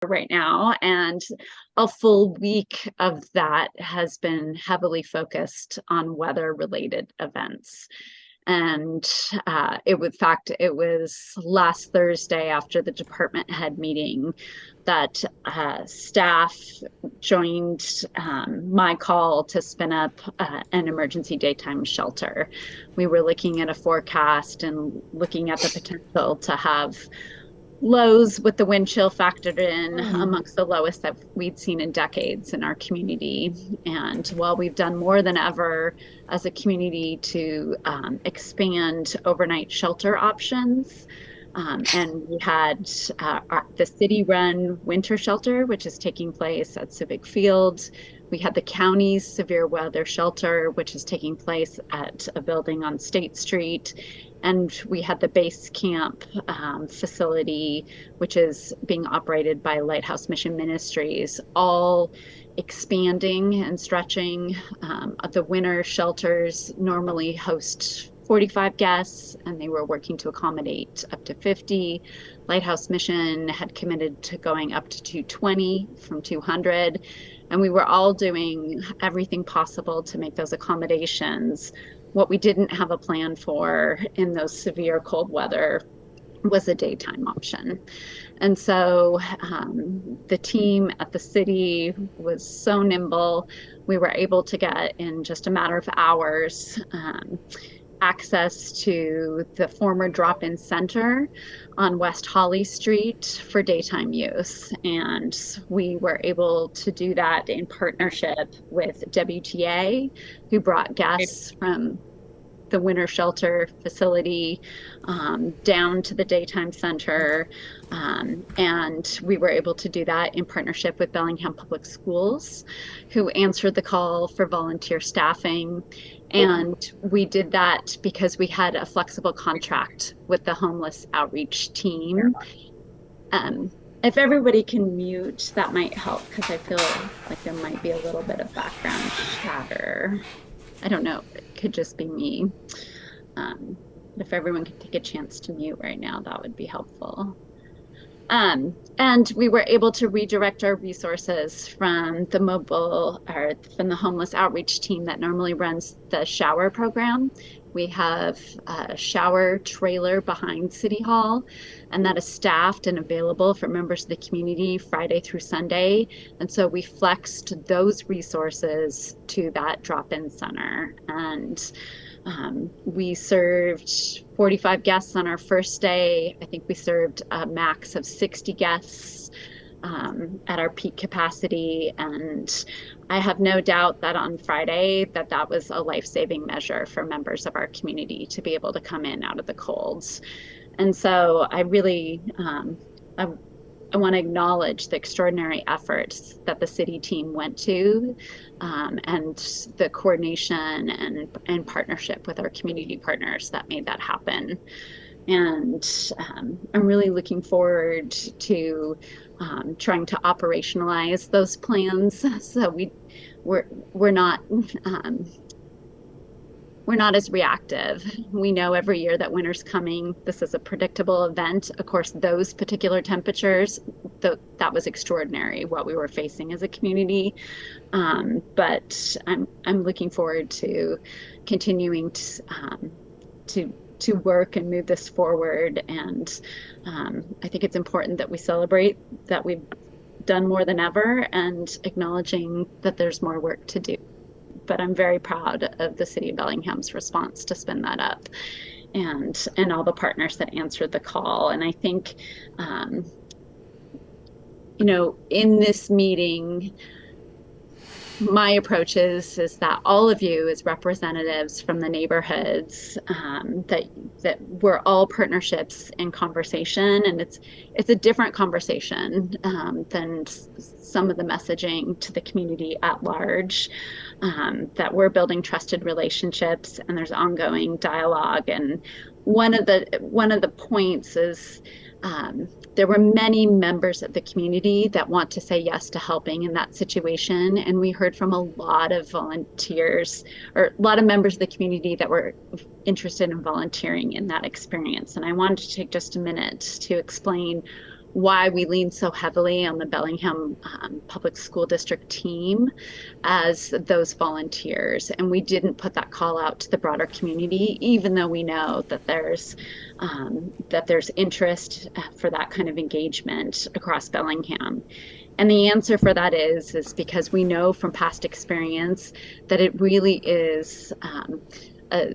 right now, and a full week of that has been heavily focused on weather-related events. And it was last Thursday after the department head meeting that staff joined my call to spin up an emergency daytime shelter. We were looking at a forecast and looking at the potential to have lows with the wind chill factored in amongst the lowest that we'd seen in decades in our community. And while we've done more than ever as a community to expand overnight shelter options, and we had the city-run winter shelter, which is taking place at Civic Field. We had the county's severe weather shelter, which is taking place at a building on State Street. And we had the base camp facility, which is being operated by Lighthouse Mission Ministries, all expanding and stretching. The winter shelters normally host 45 guests, and they were working to accommodate up to 50. Lighthouse Mission had committed to going up to 220 from 200. And we were all doing everything possible to make those accommodations. What we didn't have a plan for in those severe cold weather was a daytime option. And so the team at the city was so nimble. We were able to get in just a matter of hours access to the former drop-in center on West Holly Street for daytime use. And we were able to do that in partnership with WTA, who brought guests from the winter shelter facility down to the daytime center. And we were able to do that in partnership with Bellingham Public Schools, who answered the call for volunteer staffing. And we did that because we had a flexible contract with the homeless outreach team. If everybody can mute, that might help, because I feel like there might be a little bit of background chatter. I don't know, it could just be me. If everyone could take a chance to mute right now, that would be helpful. And we were able to redirect our resources from the homeless outreach team that normally runs the shower program. We have a shower trailer behind City Hall, and that is staffed and available for members of the community Friday through Sunday. And so we flexed those resources to that drop-in center. And we served 45 guests on our first day. I think we served a max of 60 guests at our peak capacity. And I have no doubt that on Friday that was a life-saving measure for members of our community to be able to come in out of the colds. And so I really, I want to acknowledge the extraordinary efforts that the city team went to, and the coordination and partnership with our community partners that made that happen. And I'm really looking forward to trying to operationalize those plans, so we're not we're not as reactive. We know every year that winter's coming. This is a predictable event. Of course, those particular temperatures, that was extraordinary, what we were facing as a community. But I'm looking forward to continuing to work and move this forward. And I think it's important that we celebrate that we've done more than ever, and acknowledging that there's more work to do. But I'm very proud of the city of Bellingham's response to spin that up, and all the partners that answered the call. And I think, in this meeting, my approach is that all of you as representatives from the neighborhoods, that we're all partnerships in conversation, and it's a different conversation than some of the messaging to the community at large, that we're building trusted relationships and there's ongoing dialogue. And one of the points is, there were many members of the community that want to say yes to helping in that situation. And we heard from a lot of volunteers, or a lot of members of the community that were interested in volunteering in that experience. And I wanted to take just a minute to explain why we lean so heavily on the Bellingham Public School District team as those volunteers. And we didn't put that call out to the broader community, even though we know that there's interest for that kind of engagement across Bellingham. And the answer for that is because we know from past experience that it really is a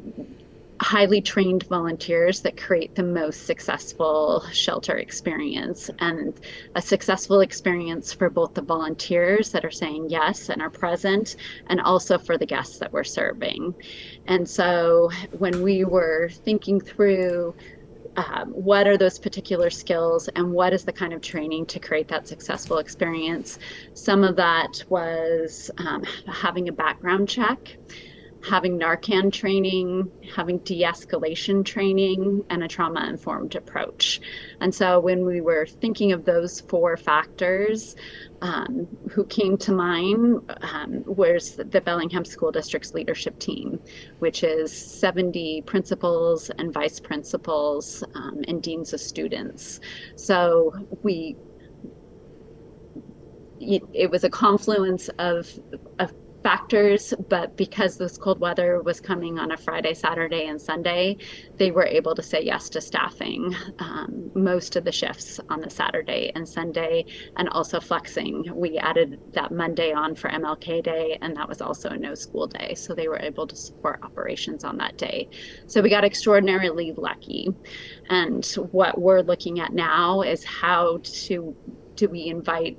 highly trained volunteers that create the most successful shelter experience, and a successful experience for both the volunteers that are saying yes and are present, and also for the guests that we're serving. And so when we were thinking through what are those particular skills and what is the kind of training to create that successful experience, some of that was having a background check, having Narcan training, having de-escalation training, and a trauma-informed approach. And so when we were thinking of those four factors, who came to mind was the Bellingham School District's leadership team, which is 70 principals and vice principals and deans of students. So it was a confluence of factors, but because this cold weather was coming on a Friday, Saturday, and Sunday, they were able to say yes to staffing most of the shifts on the Saturday and Sunday, and also flexing. We added that Monday on for MLK Day, and that was also a no school day. So they were able to support operations on that day. So we got extraordinarily lucky. And what we're looking at now is how do we invite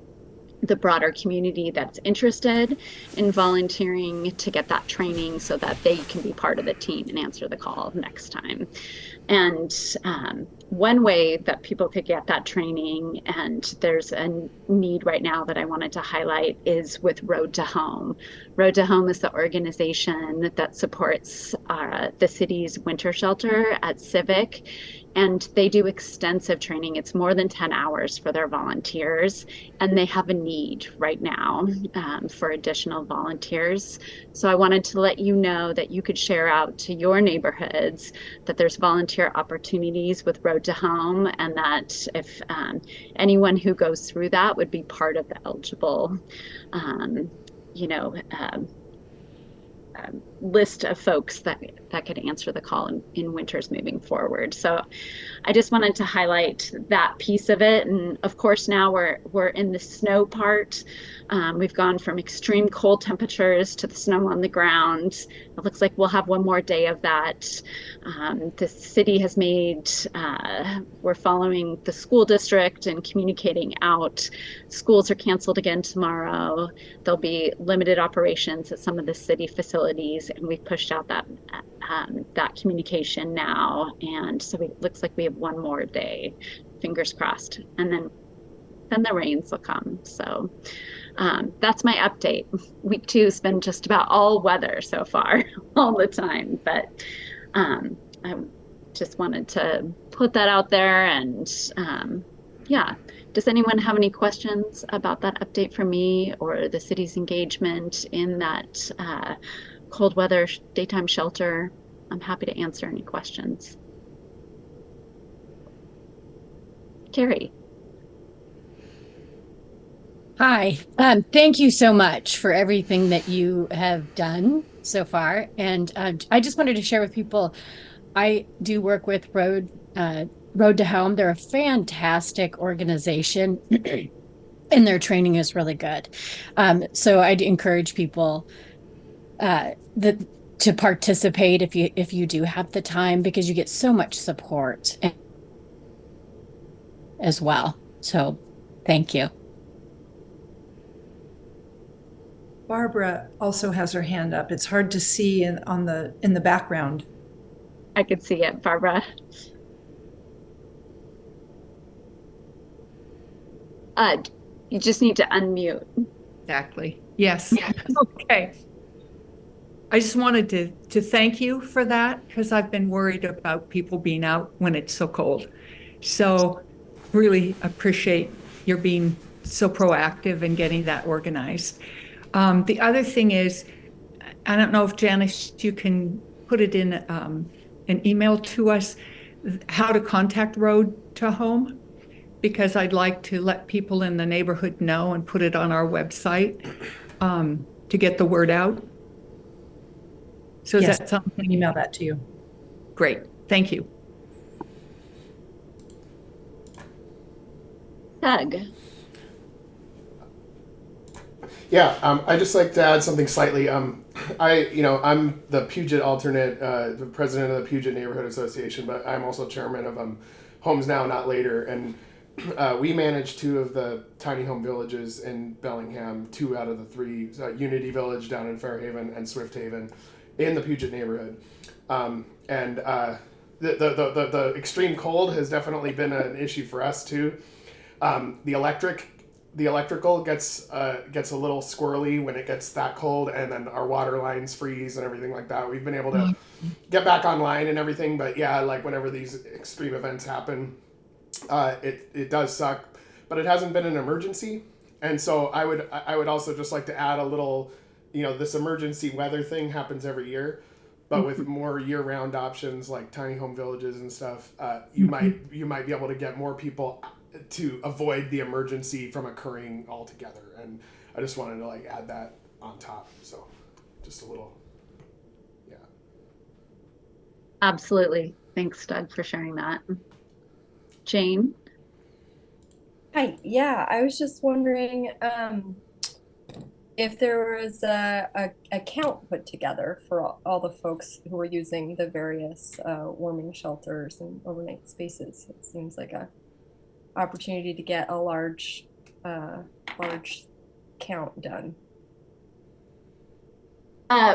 the broader community that's interested in volunteering to get that training so that they can be part of the team and answer the call next time. And one way that people could get that training, and there's a need right now that I wanted to highlight, is with Road to Home. Road to Home is the organization that supports the city's winter shelter at Civic. And they do extensive training. It's more than 10 hours for their volunteers, and they have a need right now for additional volunteers. So I wanted to let you know that you could share out to your neighborhoods that there's volunteer opportunities with Road to Home, and that if anyone who goes through that would be part of the eligible, um, you know, list of folks that could answer the call in winters moving forward. So I just wanted to highlight that piece of it. And of course, now we're in the snow part. We've gone from extreme cold temperatures to the snow on the ground. It looks like we'll have one more day of that. The city has made, we're following the school district and communicating out. Schools are canceled again tomorrow. There'll be limited operations at some of the city facilities, and we've pushed out that communication now. And so it looks like we have one more day, fingers crossed, and then the rains will come. So that's my update. Week 2 has been just about all weather so far, all the time. But I just wanted to put that out there. And yeah, does anyone have any questions about that update for me or the city's engagement in that cold weather daytime shelter? I'm happy to answer any questions. Carrie. Hi. Thank you so much for everything that you have done so far. And I just wanted to share with people, I do work with Road to Home. They're a fantastic organization, and their training is really good. So I'd encourage people that to participate if you do have the time, because you get so much support as well. So thank you. Barbara also has her hand up. It's hard to see in the background. I could see it, Barbara. Uh, you just need to unmute. Exactly. Yes. Okay. I just wanted to thank you for that, because I've been worried about people being out when it's so cold. So really appreciate your being so proactive in getting that organized. The other thing is, I don't know if Janice, you can put it in an email to us, how to contact Road to Home. because I'd like to let people in the neighborhood know and put it on our website to get the word out. So is Yes, that I something? can email that to you. Great. Thank you. Doug. Yeah, I just like to add something slightly. I'm the Puget alternate, the president of the Puget Neighborhood Association, but I'm also chairman of Homes Now, Not Later, and we manage two of the tiny home villages in Bellingham, two out of the three, Unity Village down in Fairhaven and Swift Haven, in the Puget neighborhood, and the extreme cold has definitely been an issue for us too. The electrical gets a little squirrely when it gets that cold, and then our water lines freeze and everything like that. We've been able to get back online and everything, but yeah, like whenever these extreme events happen, it does suck. But it hasn't been an emergency, and so I would also just like to add a little, this emergency weather thing happens every year, but with more year-round options like tiny home villages and stuff, you might be able to get more people to avoid the emergency from occurring altogether. And I just wanted to like add that on top. So just a little, yeah. Absolutely. Thanks, Doug, for sharing that. Jane? Hi, yeah, I was just wondering if there was a count put together for all the folks who are using the various warming shelters and overnight spaces. It seems like a opportunity to get a large count done.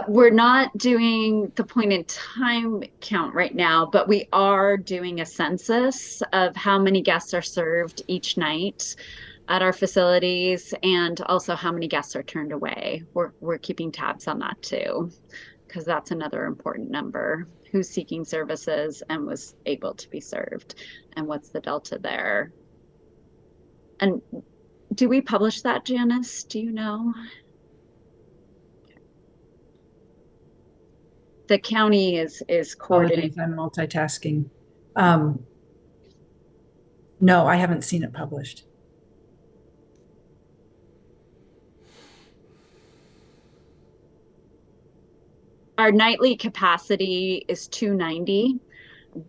We're not doing the point in time count right now, but we are doing a census of how many guests are served each night at our facilities, and also how many guests are turned away. We're keeping tabs on that too, because that's another important number. Who's seeking services and was able to be served, and what's the delta there? And do we publish that, Janice? Do you know? The county is coordinating. Apologies, I'm multitasking. No, I haven't seen it published. Our nightly capacity is 290.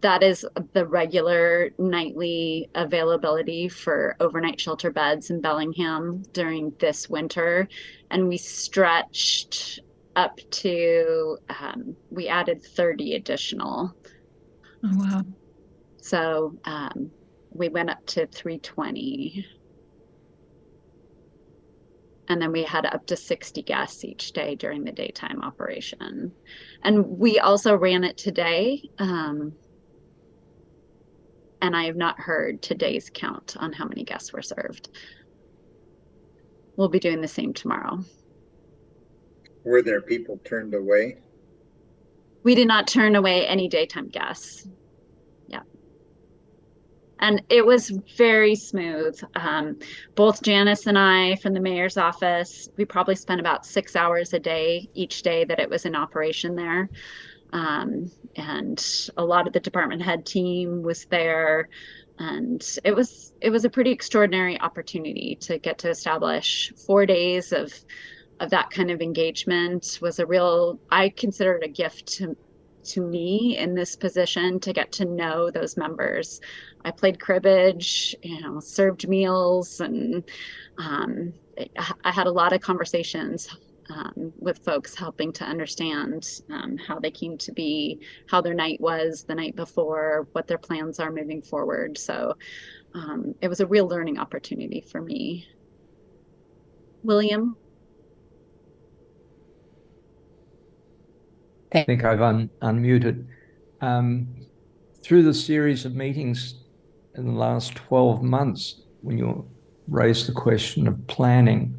That is the regular nightly availability for overnight shelter beds in Bellingham during this winter. And we stretched up to, we added 30 additional. Oh, wow. So we went up to 320. And then we had up to 60 guests each day during the daytime operation. And we also ran it today. And I have not heard today's count on how many guests were served. We'll be doing the same tomorrow. Were there people turned away? We did not turn away any daytime guests. Yeah. And it was very smooth. Both Janice and I from the mayor's office, we probably spent about 6 hours a day each day that it was in operation there. And a lot of the department head team was there. And it was a pretty extraordinary opportunity to get to establish 4 days of that kind of engagement. Was a real, I consider it a gift to me in this position to get to know those members. I played cribbage, served meals, and I had a lot of conversations with folks, helping to understand how they came to be, how their night was the night before, what their plans are moving forward. So it was a real learning opportunity for me. William? I think I've unmuted. Through the series of meetings in the last 12 months, when you raised the question of planning,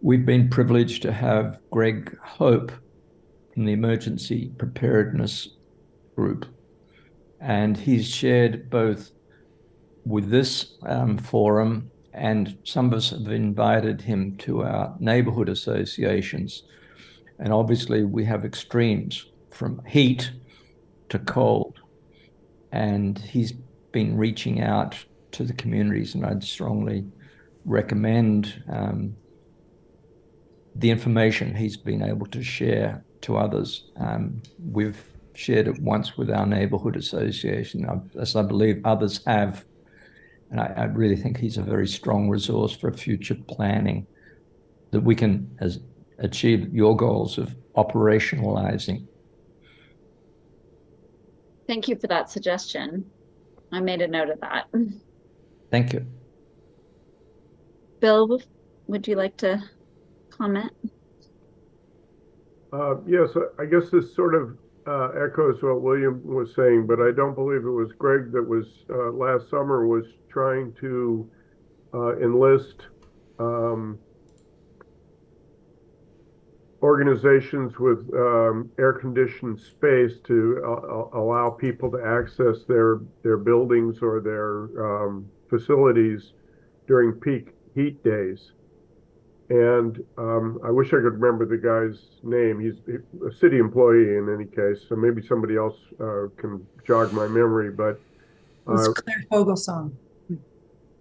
we've been privileged to have Greg Hope from the Emergency Preparedness Group. And he's shared both with this forum, and some of us have invited him to our neighborhood associations. And obviously we have extremes from heat to cold. And he's been reaching out to the communities, and I'd strongly recommend the information he's been able to share to others. We've shared it once with our neighborhood association, as I believe others have. And I really think he's a very strong resource for future planning that we can achieve your goals of operationalizing. Thank you for that suggestion. I made a note of that. Thank you. Bill, would you like to comment? Yes, I guess this sort of echoes what William was saying, but I don't believe it was Greg that was last summer was trying to enlist organizations with air-conditioned space to allow people to access their buildings or their facilities during peak heat days. And I wish I could remember the guy's name. He's a city employee in any case, so maybe somebody else can jog my memory. But It's Claire Fogelsong.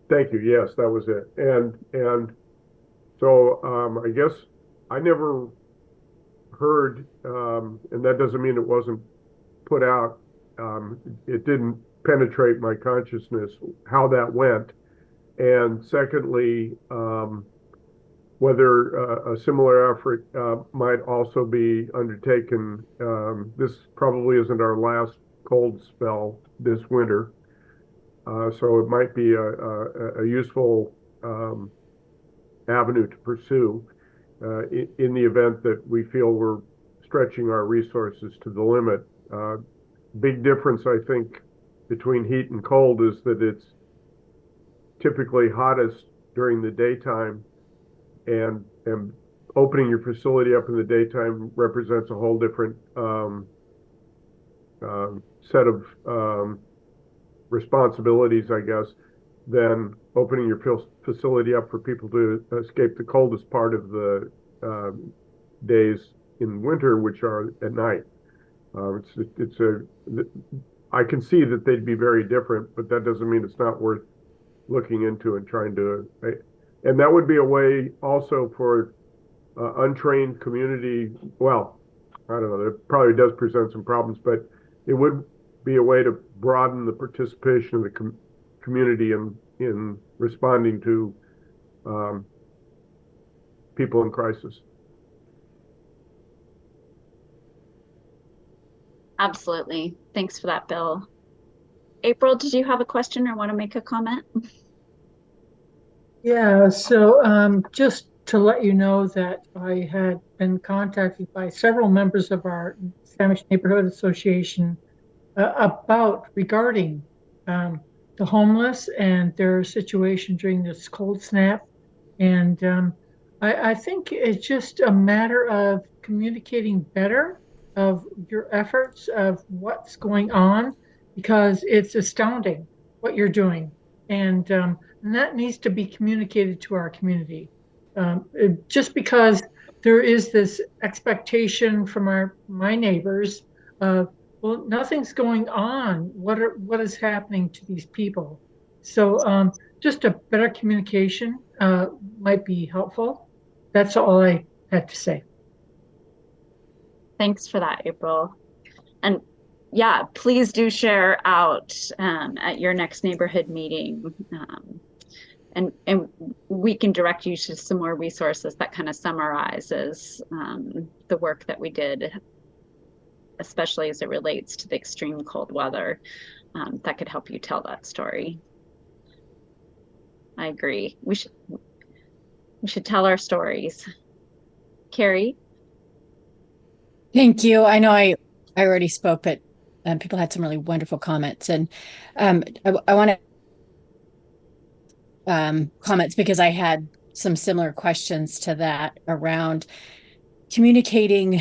thank you. Yes, that was it. And so I guess I never heard, and that doesn't mean it wasn't put out. It didn't penetrate my consciousness how that went. And secondly, whether a similar effort might also be undertaken. This probably isn't our last cold spell this winter, so it might be a useful avenue to pursue in the event that we feel we're stretching our resources to the limit. Big difference, I think, between heat and cold is that it's typically hottest during the daytime, and opening your facility up in the daytime represents a whole different set of responsibilities, I guess, than opening your facility up for people to escape the coldest part of the days in winter, which are at night. I can see that they'd be very different, but that doesn't mean it's not worth looking into and trying to. And that would be a way also for untrained community. Well, I don't know. It probably does present some problems, but it would be a way to broaden the participation of the community in responding to people in crisis. Absolutely. Thanks for that, Bill. April, did you have a question or want to make a comment? Yeah, so just to let you know that I had been contacted by several members of our Sandwich Neighborhood Association regarding the homeless and their situation during this cold snap. And I think it's just a matter of communicating better of your efforts of what's going on, because it's astounding what you're doing. And that needs to be communicated to our community. Just because there is this expectation from my neighbors of, well, nothing's going on. What is happening to these people? So just a better communication might be helpful. That's all I had to say. Thanks for that, April. And yeah, please do share out at your next neighborhood meeting. And we can direct you to some more resources that kind of summarizes the work that we did, especially as it relates to the extreme cold weather, that could help you tell that story. I agree. We should tell our stories. Carrie? Thank you. I know I already spoke, but people had some really wonderful comments. And I want to comments because I had some similar questions to that around communicating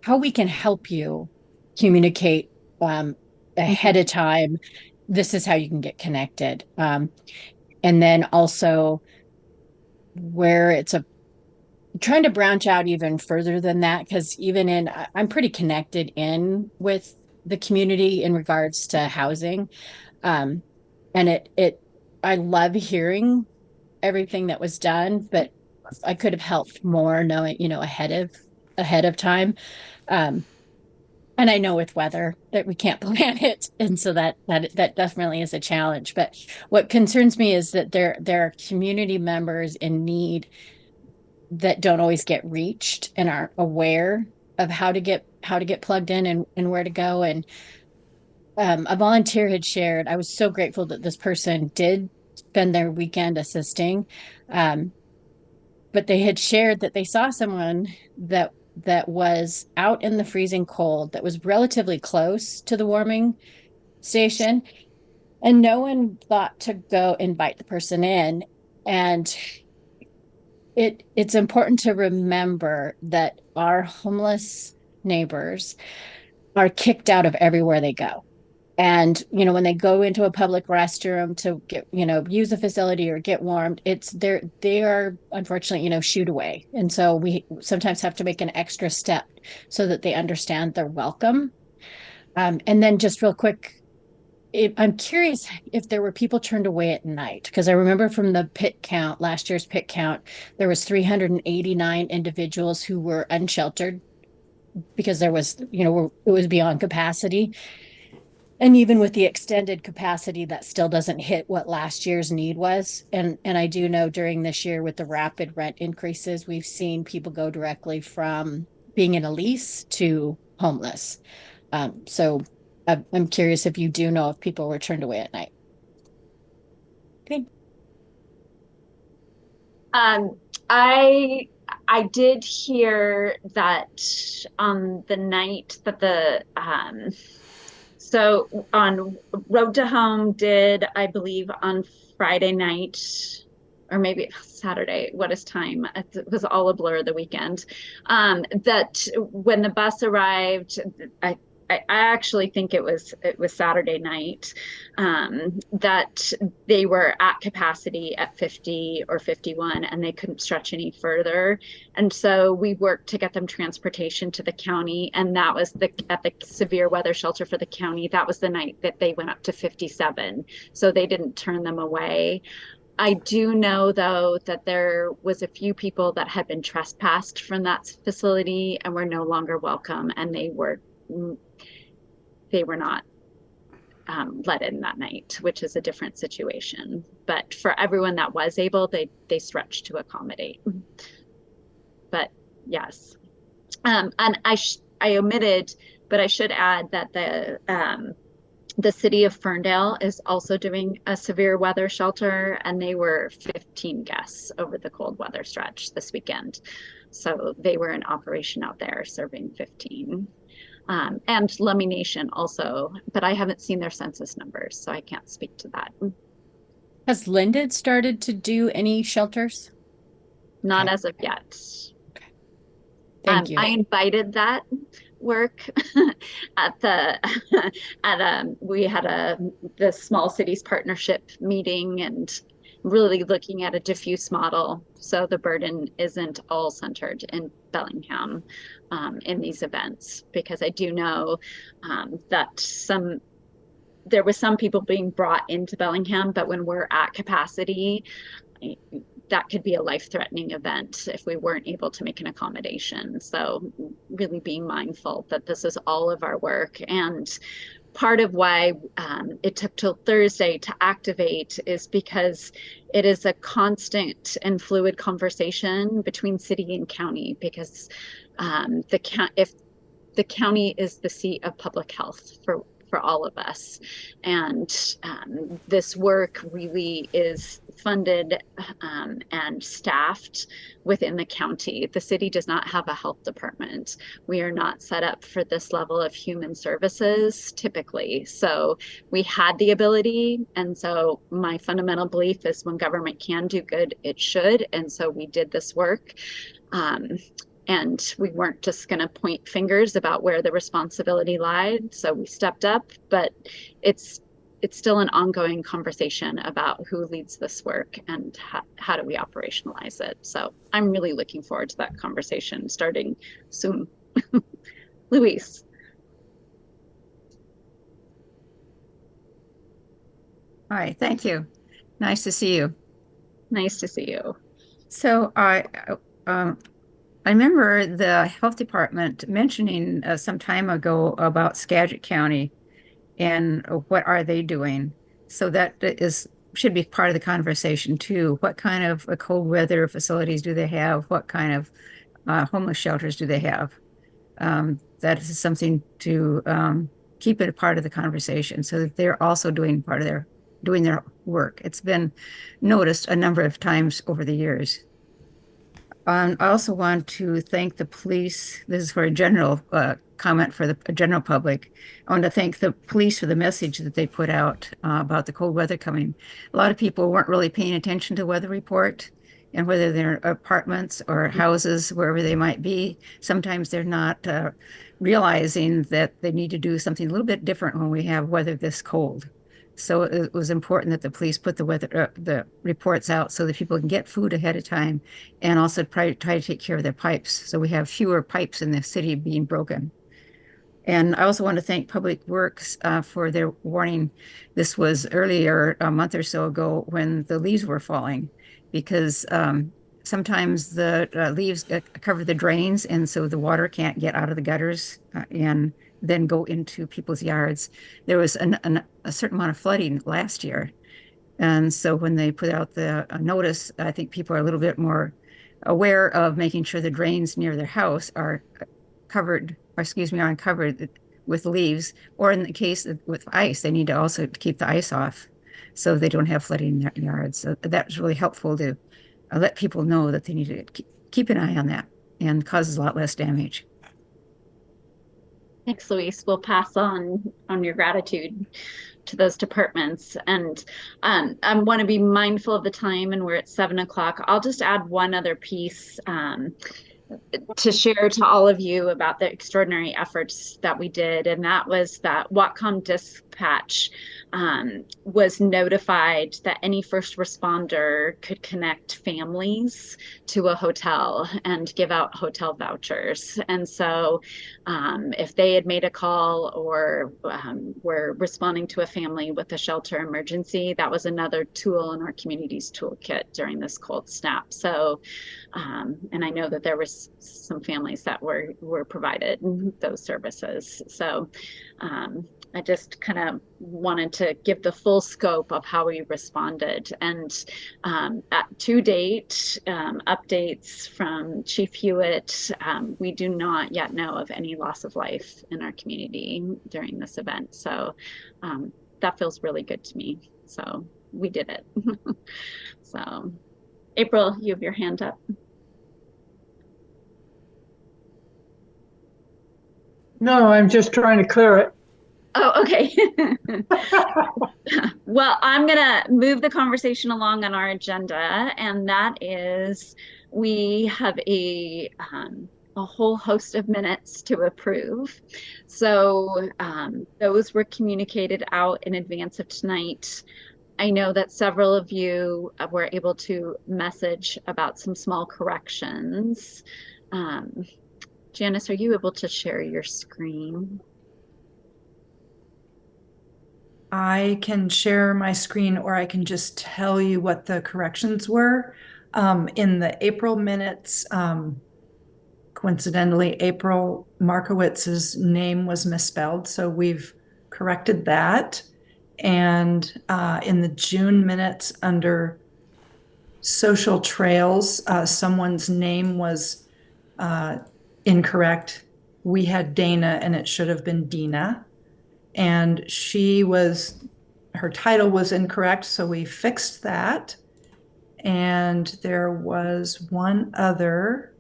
how we can help you communicate ahead of time. This is how you can get connected. And then also where it's trying to branch out even further than that, because I'm pretty connected in with the community in regards to housing. And I love hearing everything that was done, but I could have helped more knowing, ahead of time. Um, and I know with weather that we can't plan it, and so that definitely is a challenge. But what concerns me is that there are community members in need that don't always get reached and aren't aware of how to get plugged in and where to go. And a volunteer had shared, I was so grateful that this person did spend their weekend assisting. Um, but they had shared that they saw someone that was out in the freezing cold, that was relatively close to the warming station, and no one thought to go invite the person in. And it's important to remember that our homeless neighbors are kicked out of everywhere they go. And when they go into a public restroom to get use a facility or get warmed, they are unfortunately shooed away. And so we sometimes have to make an extra step so that they understand they're welcome. And then just real quick, I'm curious if there were people turned away at night, because I remember from the pit count, last year's pit count, there was 389 individuals who were unsheltered because there was it was beyond capacity. And even with the extended capacity, that still doesn't hit what last year's need was. And I do know during this year with the rapid rent increases, we've seen people go directly from being in a lease to homeless. So I'm curious if you do know if people were turned away at night. Okay. Um, I I did hear that on the night that so on Road to Home did, I believe, on Friday night, or maybe Saturday. What is time? It was all a blur the weekend. That when the bus arrived, I I actually think it was Saturday night, that they were at capacity at 50 or 51 and they couldn't stretch any further. And so we worked to get them transportation to the county. And that was at the severe weather shelter for the county. That was the night that they went up to 57. So they didn't turn them away. I do know, though, that there was a few people that had been trespassed from that facility and were no longer welcome, and they were not let in that night, which is a different situation. But for everyone that was able, they stretched to accommodate. But yes, and I omitted, but I should add that the city of Ferndale is also doing a severe weather shelter, and they were 15 guests over the cold weather stretch this weekend. So they were in operation out there serving 15. And Lummi Nation also, but I haven't seen their census numbers, so I can't speak to that. Has Linden started to do any shelters? Not Okay. as of yet. Thank you. I invited that work at the we had the small cities partnership meeting and really looking at a diffuse model, so the burden isn't all centered in Bellingham in these events, because I do know that there was some people being brought into Bellingham, but when we're at capacity, that could be a life-threatening event if we weren't able to make an accommodation. So really being mindful that this is all of our work. And part of why it took till Thursday to activate is because it is a constant and fluid conversation between city and county, because if the county is the seat of public health for all of us. And this work really is funded and staffed within the county. The city does not have a health department. We are not set up for this level of human services typically. So we had the ability. And so my fundamental belief is when government can do good, it should. And so we did this work. And we weren't just going to point fingers about where the responsibility lied. So we stepped up, but it's still an ongoing conversation about who leads this work and how do we operationalize it. So I'm really looking forward to that conversation starting soon. Luis. Hi, thank you. Nice to see you. Nice to see you. So I remember the health department mentioning some time ago about Skagit County and what are they doing. So that should be part of the conversation too. What kind of cold weather facilities do they have? What kind of homeless shelters do they have? That is something to keep it a part of the conversation so that they're also doing their work. It's been noticed a number of times over the years. I also want to thank the police. This is for a general comment for the general public. I want to thank the police for the message that they put out about the cold weather coming. A lot of people weren't really paying attention to the weather report and whether they're apartments or houses, wherever they might be. Sometimes they're not realizing that they need to do something a little bit different when we have weather this cold. So it was important that the police put the reports out so that people can get food ahead of time and also try to take care of their pipes. So we have fewer pipes in the city being broken. And I also want to thank Public Works for their warning. This was earlier, a month or so ago, when the leaves were falling, because sometimes the leaves cover the drains, and so the water can't get out of the gutters and then go into people's yards. There was a certain amount of flooding last year. And so when they put out the notice, I think people are a little bit more aware of making sure the drains near their house are covered, or excuse me, are uncovered with leaves, or in the case with ice, they need to also keep the ice off so they don't have flooding in their yards. So that's really helpful to let people know that they need to keep an eye on that and causes a lot less damage. Thanks, Luis. We'll pass on your gratitude to those departments. And I want to be mindful of the time, and we're at 7 o'clock. I'll just add one other piece to share to all of you about the extraordinary efforts that we did. And that was that Whatcom dispatch was notified that any first responder could connect families to a hotel and give out hotel vouchers. And so if they had made a call or were responding to a family with a shelter emergency, that was another tool in our community's toolkit during this cold snap. So and I know that there was some families that were provided those services. So I just kind of wanted to give the full scope of how we responded. And to date, updates from Chief Hewitt, we do not yet know of any loss of life in our community during this event. So that feels really good to me. So we did it. So April, you have your hand up. No, I'm just trying to clear it. Oh, okay. Well, I'm going to move the conversation along on our agenda, and that is we have a whole host of minutes to approve. So those were communicated out in advance of tonight. I know that several of you were able to message about some small corrections. Janice, are you able to share your screen? I can share my screen, or I can just tell you what the corrections were. In the April minutes, coincidentally, April Markowitz's name was misspelled, so we've corrected that. And in the June minutes under social trails, someone's name was incorrect. We had Dana and it should have been Dina. And her title was incorrect, so we fixed that. And there was one other,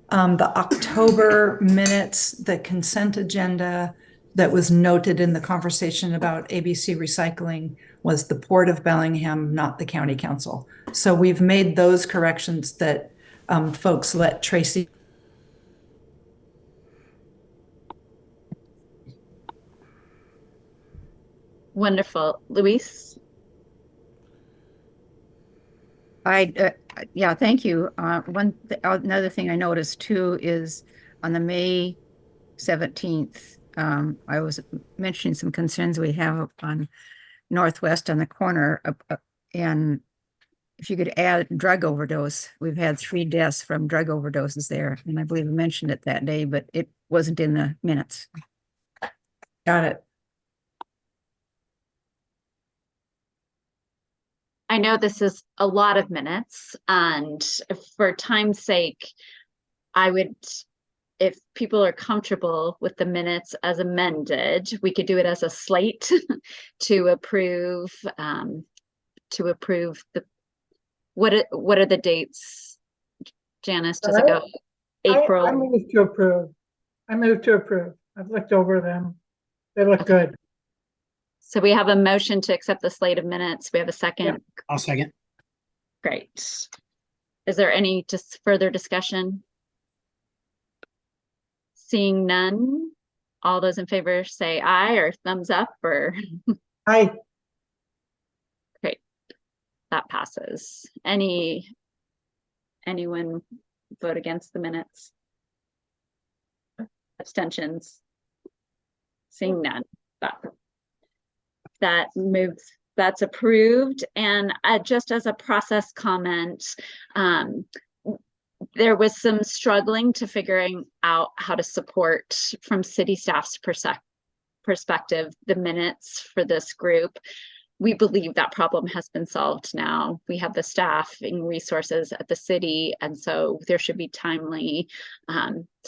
the October minutes, the consent agenda that was noted in the conversation about ABC recycling was the Port of Bellingham, not the county council. So we've made those corrections that folks let Tracy. Wonderful. Luis? Yeah, thank you. Another thing I noticed too is on the May 17th, I was mentioning some concerns we have on northwest on the corner. And if you could add drug overdose, we've had 3 deaths from drug overdoses there. And I believe I mentioned it that day, but it wasn't in the minutes. Got it. I know this is a lot of minutes, and for time's sake, I would, if people are comfortable with the minutes as amended, we could do it as a slate to approve the, what are the dates? Janice, does it go April? I move to approve. I move to approve. I've looked over them. They look good. So we have a motion to accept the slate of minutes. We have a second. Yeah. I'll second. Great. Is there any just further discussion? Seeing none, all those in favor say aye or thumbs up or Aye. great. That passes. Anyone vote against the minutes? Abstentions? Seeing none. That's approved. And just as a process comment, there was some struggling to figuring out how to support from city staff's perspective the minutes for this group. We believe that problem has been solved now. We have the staffing resources at the city, and so there should be timely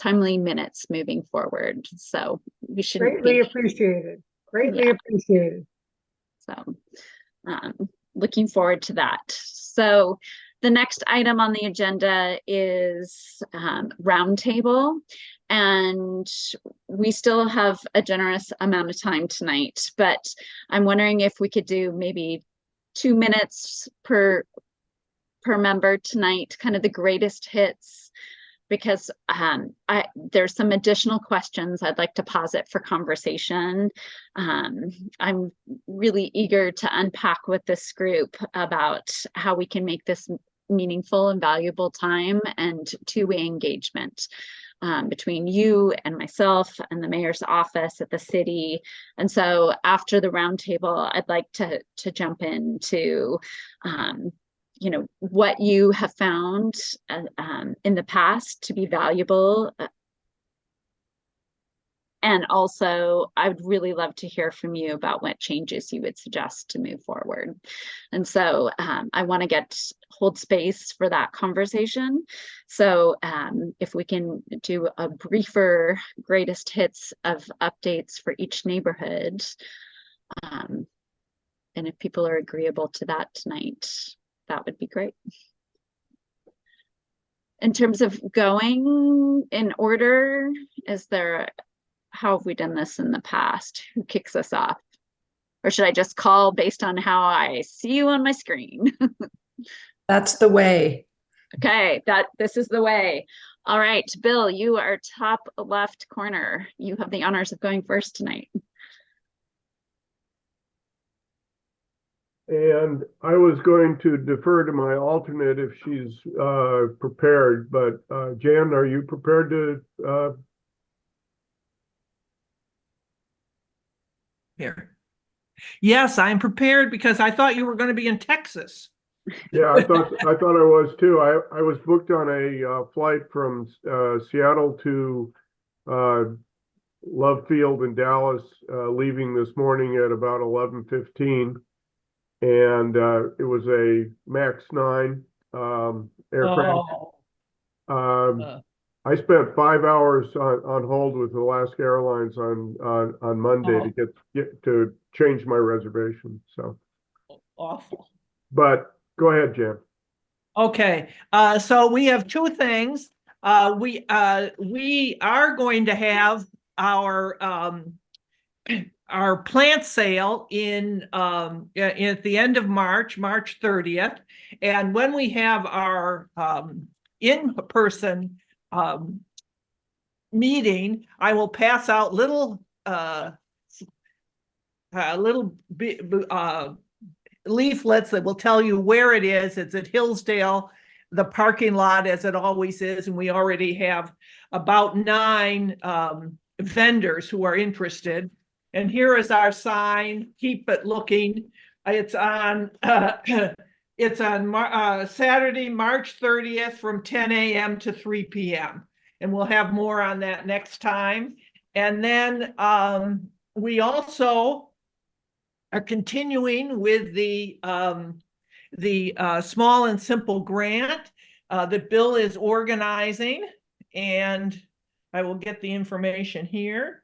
minutes moving forward. So we should Greatly appreciated. Greatly appreciated. So looking forward to that. So the next item on the agenda is roundtable, and we still have a generous amount of time tonight, but I'm wondering if we could do maybe 2 minutes per member tonight, kind of the greatest hits, because there's some additional questions I'd like to posit for conversation. I'm really eager to unpack with this group about how we can make this meaningful and valuable time and two-way engagement between you and myself and the mayor's office at the city. And so after the roundtable, I'd like to jump into what you have found in the past to be valuable. And also, I would really love to hear from you about what changes you would suggest to move forward. And so I want to hold space for that conversation. So if we can do a briefer greatest hits of updates for each neighborhood, and if people are agreeable to that tonight, that would be great. In terms of going in order, how have we done this in the past? Who kicks us off? Or should I just call based on how I see you on my screen? That's the way. Okay, this is the way. All right, Bill, you are top left corner. You have the honors of going first tonight. And I was going to defer to my alternate if she's prepared, but Jan, are you prepared to? Here. Yes, I'm prepared because I thought you were going to be in Texas. Yeah, I thought I was too. I was booked on a flight from Seattle to Love Field in Dallas, leaving this morning at about 11:15. And it was a MAX 9 aircraft. I spent 5 hours on hold with Alaska Airlines on Monday to get to change my reservation. So awful. But go ahead, Jan. Okay, so we have 2 things. We are going to have our plant sale at the end of March 30th. And when we have our in-person meeting, I will pass out little leaflets that will tell you where it is. It's at Hillsdale, the parking lot, as it always is. And we already have about 9 vendors who are interested. And here is our sign, keep it looking. It's on Saturday, March 30th from 10 a.m. to 3 p.m. And we'll have more on that next time. And then we also are continuing with the small and simple grant that Bill is organizing, and I will get the information here.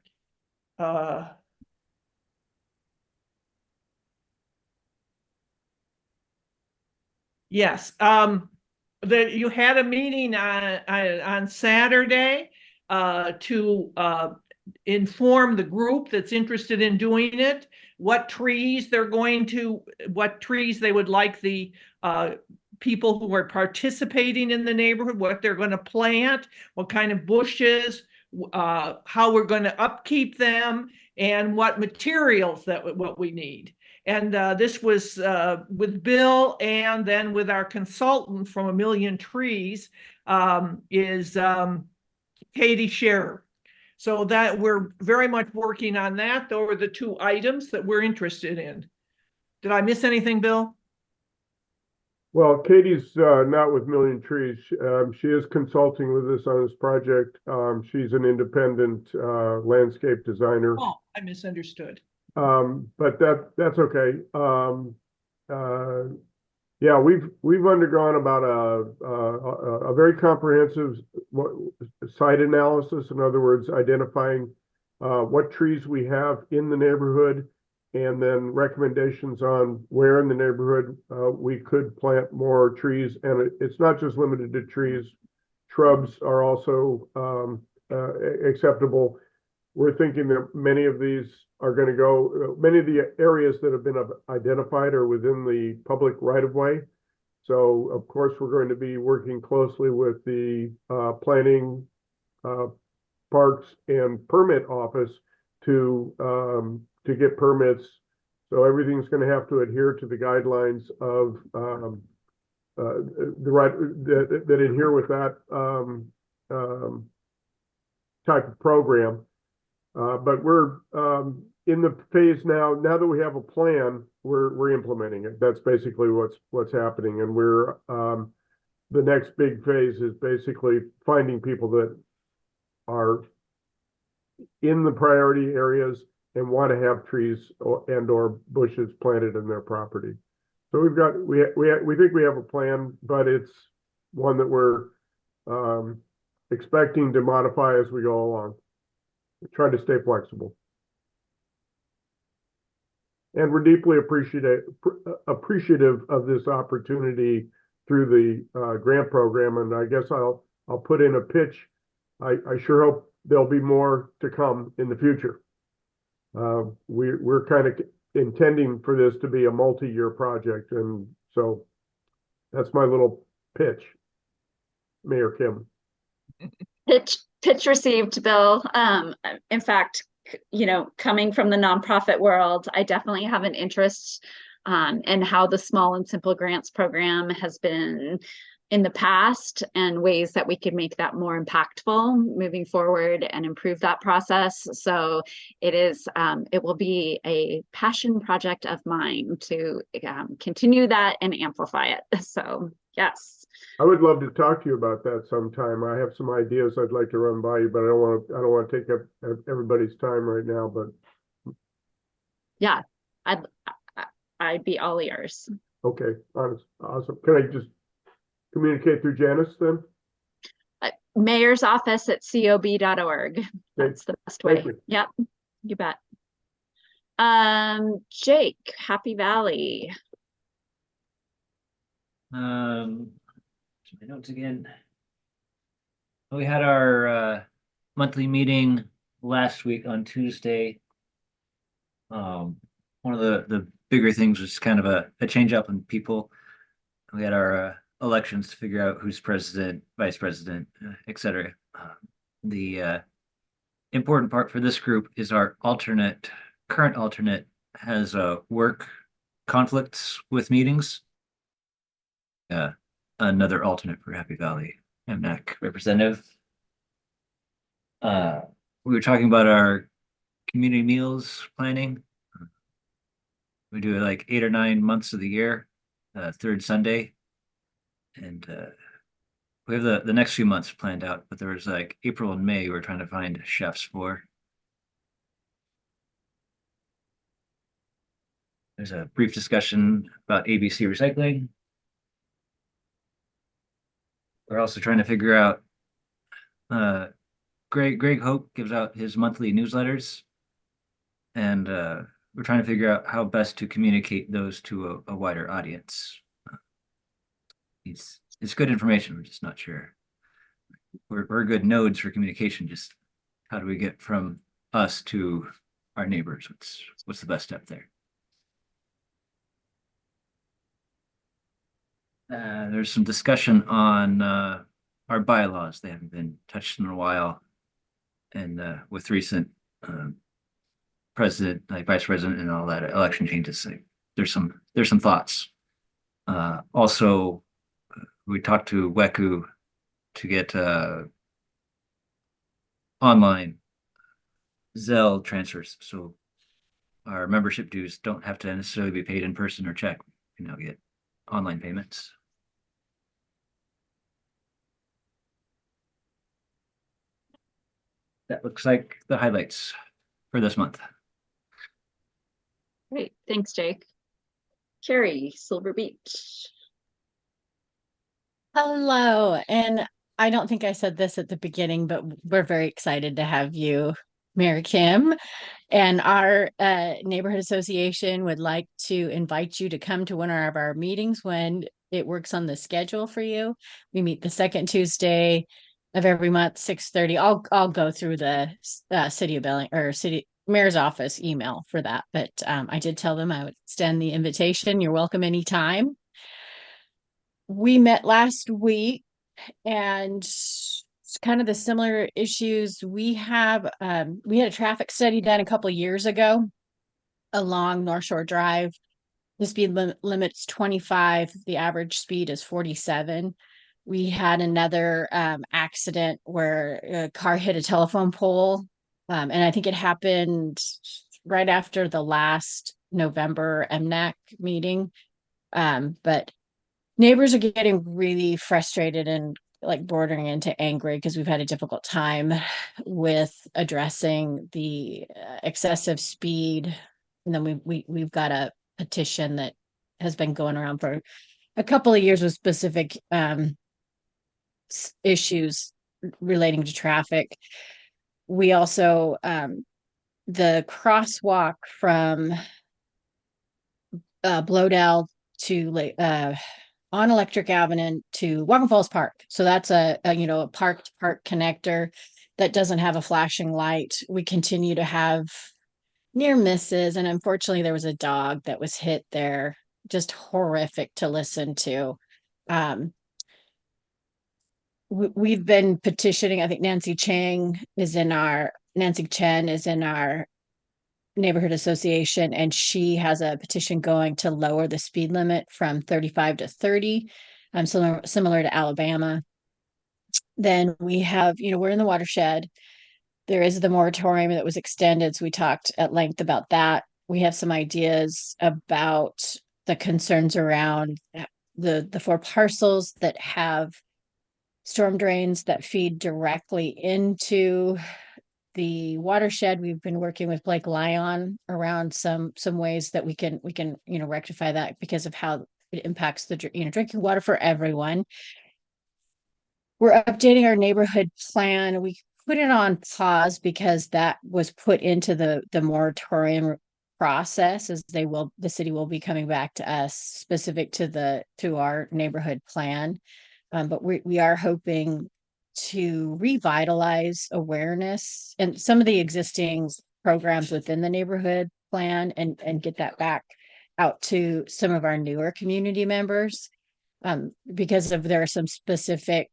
Yes, you had a meeting on Saturday to inform the group that's interested in doing it, what trees they would like the people who are participating in the neighborhood, what they're going to plant, what kind of bushes, how we're going to upkeep them, and what materials what we need. And this was with Bill, and then with our consultant from A Million Trees is Katie Scherer. So that we're very much working on that. Those are the two items that we're interested in. Did I miss anything, Bill? Well, Katie's not with Million Trees. She is consulting with us on this project. She's an independent landscape designer. Oh, I misunderstood. But that's okay. Yeah, we've undergone about a very comprehensive site analysis. In other words, identifying what trees we have in the neighborhood, and then recommendations on where in the neighborhood we could plant more trees. And it's not just limited to trees. Shrubs are also acceptable. We're thinking that many of these are going to go, many of the areas that have been identified are within the public right-of-way. So, of course, we're going to be working closely with the planning, parks, and permit office to get permits. So everything's going to have to adhere to the guidelines of the right that adhere with that type of program. But we're in the phase now that we have a plan, we're implementing it. That's basically what's happening. And we're the next big phase is basically finding people that are in the priority areas and want to have trees or bushes planted in their property. So we think we have a plan, but it's one that we're expecting to modify as we go along. Try to stay flexible. And we're deeply appreciative of this opportunity through the grant program. And I guess I'll put in a pitch. I sure hope there'll be more to come in the future. We're kind of intending for this to be a multi-year project. And so that's my little pitch, Mayor Kim. Pitch received, Bill. In fact, coming from the nonprofit world, I definitely have an interest in how the Small and Simple Grants program has been in the past, and ways that we could make that more impactful moving forward and improve that process. So it will be a passion project of mine to continue that and amplify it. So yes. I would love to talk to you about that sometime. I have some ideas I'd like to run by you, but I don't want to take up everybody's time right now. But yeah, I'd be all ears. Okay, awesome. Can I just communicate through Janice then? Mayor's office at cob.org. That's the best way. Yep, you bet. Jake, Happy Valley. My notes again. We had our monthly meeting last week on Tuesday. One of the bigger things was kind of a change up in people. We had our elections to figure out who's president, vice president, etc. The important part for this group is our current alternate has work conflicts with meetings. Another alternate for Happy Valley MNAC representative. We were talking about our community meals planning. We do it like 8 or 9 months of the year, third Sunday. And we have the next few months planned out, but there was like April and May we're trying to find chefs for. There's a brief discussion about ABC recycling. We're also trying to figure out, Greg Hope gives out his monthly newsletters, and we're trying to figure out how best to communicate those to a wider audience. It's good information, we're just not sure. We're good nodes for communication, just how do we get from us to our neighbors? What's the best step there? There's some discussion on our bylaws. They haven't been touched in a while. And with recent president, like vice president and all that election changes, there's some thoughts. Also, we talked to Whatcom to get online Zelle transfers. So our membership dues don't have to necessarily be paid in person or check. We can now get online payments. That looks like the highlights for this month. Great, thanks, Jake. Carrie, Silver Beach. Hello, and I don't think I said this at the beginning, but we're very excited to have you, Mary Kim. And our neighborhood association would like to invite you to come to one of our meetings when it works on the schedule for you. We meet the second Tuesday of every month, 6:30. I'll go through the city of Bellingham or city mayor's office email for that, but I did tell them I would extend the invitation. You're welcome anytime. We met last week, and it's kind of the similar issues we have. We had a traffic study done a couple of years ago along North Shore Drive. The speed limit's 25. The average speed is 47. We had another accident where a car hit a telephone pole. And I think it happened right after the last November MNAC meeting. But neighbors are getting really frustrated and like bordering into angry because we've had a difficult time with addressing the excessive speed. And then we've got a petition that has been going around for a couple of years with specific issues relating to traffic. We also the crosswalk from Blodell to on Electric Avenue to Whatcom Falls Park. So that's a park to park connector that doesn't have a flashing light. We continue to have near misses, and unfortunately there was a dog that was hit there. Just horrific to listen to. We've been petitioning. I think Nancy Chen is in our neighborhood association, and she has a petition going to lower the speed limit from 35 to 30, similar to Alabama. Then we have, we're in the watershed. There is the moratorium that was extended, so we talked at length about that. We have some ideas about the concerns around the 4 parcels that have storm drains that feed directly into the watershed. We've been working with Blake Lyon around some ways that we can rectify that because of how it impacts the drinking water for everyone. We're updating our neighborhood plan. We put it on pause because that was put into the moratorium process, as the city will be coming back to us specific to our neighborhood plan. But we are hoping to revitalize awareness and some of the existing programs within the neighborhood plan and get that back out to some of our newer community members, because there are some specific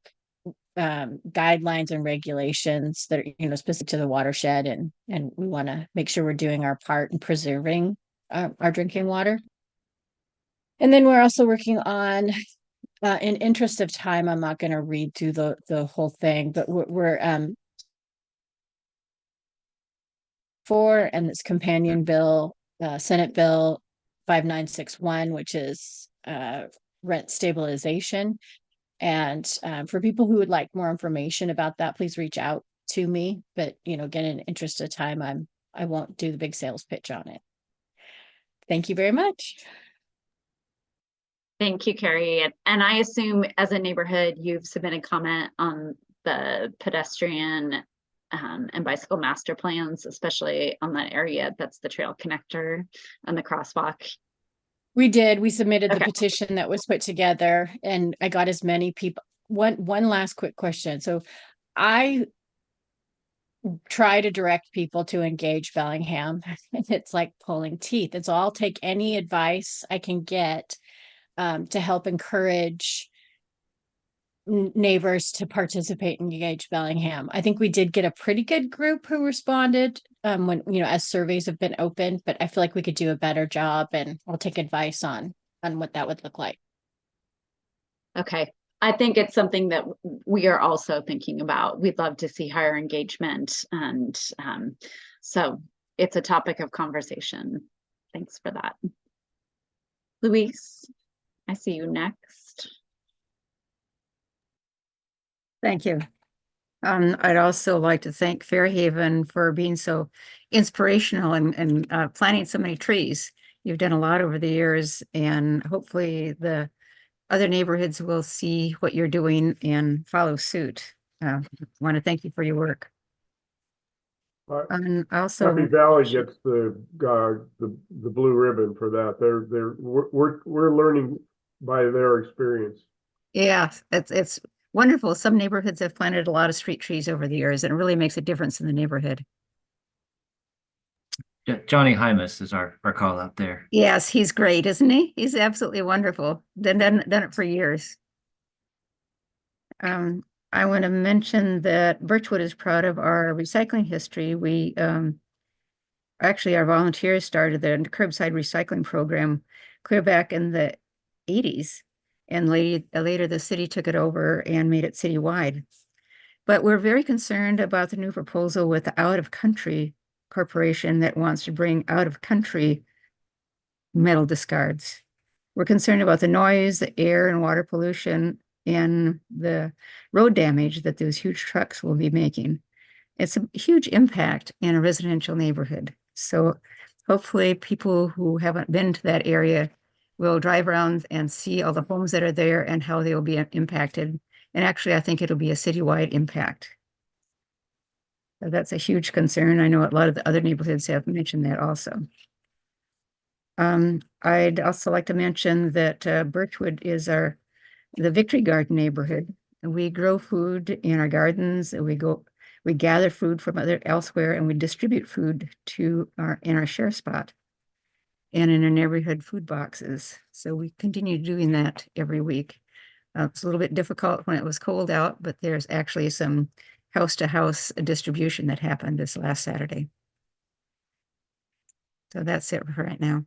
guidelines and regulations that are specific to the watershed, and we want to make sure we're doing our part in preserving our drinking water. And then we're also working on, in interest of time, I'm not going to read through the whole thing, but we're for, and this companion bill, Senate Bill 5961, which is rent stabilization. And for people who would like more information about that, please reach out to me. But again, in interest of time, I won't do the big sales pitch on it. Thank you very much. Thank you, Carrie. And I assume as a neighborhood, you've submitted comment on the pedestrian and bicycle master plans, especially on that area that's the trail connector and the crosswalk. We did. We submitted the Okay. petition that was put together, and I got as many people. One last quick question. So I try to direct people to engage Bellingham. It's like pulling teeth. It's all, I'll take any advice I can get to help encourage neighbors to participate and engage Bellingham. I think we did get a pretty good group who responded when as surveys have been opened, but I feel like we could do a better job, and I'll take advice on what that would look like. Okay. I think it's something that we are also thinking about. We'd love to see higher engagement, and so it's a topic of conversation. Thanks for that. Luis, I see you next. Thank you. I'd also like to thank Fairhaven for being so inspirational and planting so many trees. You've done a lot over the years, and hopefully the other neighborhoods will see what you're doing and follow suit. I want to thank you for your work. And also, Happy Valley gets the blue ribbon for that. We're learning by their experience. yeah, it's wonderful. Some neighborhoods have planted a lot of street trees over the years, and it really makes a difference in the neighborhood. Johnny Hymas is our call out there. Yes, he's great, isn't he? He's absolutely wonderful. Done it for years. I want to mention that Birchwood is proud of our recycling history. We actually, our volunteers started the curbside recycling program clear back in the 80s, and later the city took it over and made it citywide. But we're very concerned about the new proposal with the Out of Country Corporation that wants to bring out of country metal discards. We're concerned about the noise, the air and water pollution, and the road damage that those huge trucks will be making. It's a huge impact in a residential neighborhood. So hopefully people who haven't been to that area will drive around and see all the homes that are there and how they will be impacted. And actually, I think it'll be a citywide impact. So that's a huge concern. I know a lot of the other neighborhoods have mentioned that also. I'd also like to mention that Birchwood is the Victory Garden neighborhood. We grow food in our gardens. We gather food from elsewhere, and we distribute food in our share spot and in our neighborhood food boxes. So we continue doing that every week. It's a little bit difficult when it was cold out, but there's actually some house-to-house distribution that happened this last Saturday. So that's it for right now.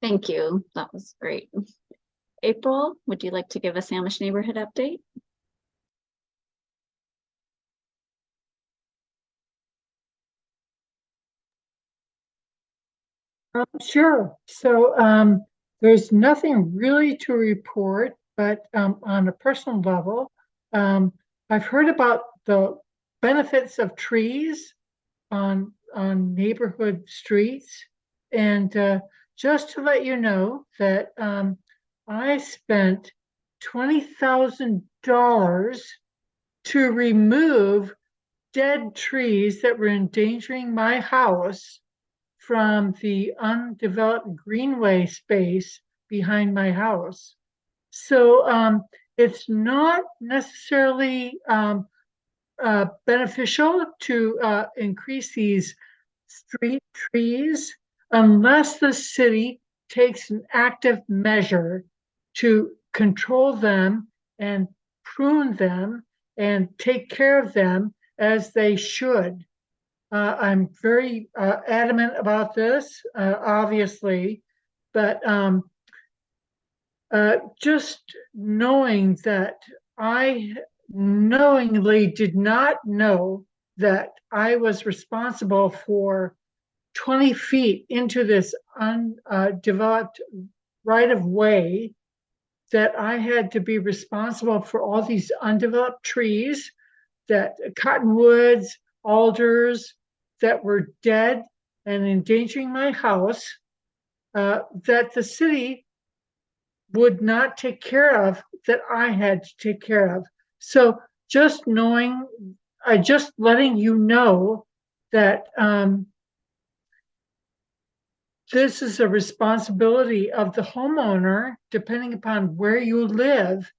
Thank you. That was great. April, would you like to give a Samish neighborhood update? Sure. So there's nothing really to report, but on a personal level, I've heard about the benefits of trees on neighborhood streets. And just to let you know that I spent $20,000 to remove dead trees that were endangering my house from the undeveloped greenway space behind my house. So it's not necessarily beneficial to increase these street trees unless the city takes an active measure to control them and prune them and take care of them as they should. I'm very adamant about this, obviously, but just knowing that I knowingly did not know that I was responsible for 20 feet into this undeveloped right of way, that I had to be responsible for all these undeveloped trees, that cottonwoods, alders that were dead and endangering my house, that the city would not take care of, that I had to take care of. So just knowing, just letting you know that this is a responsibility of the homeowner, depending upon where you live,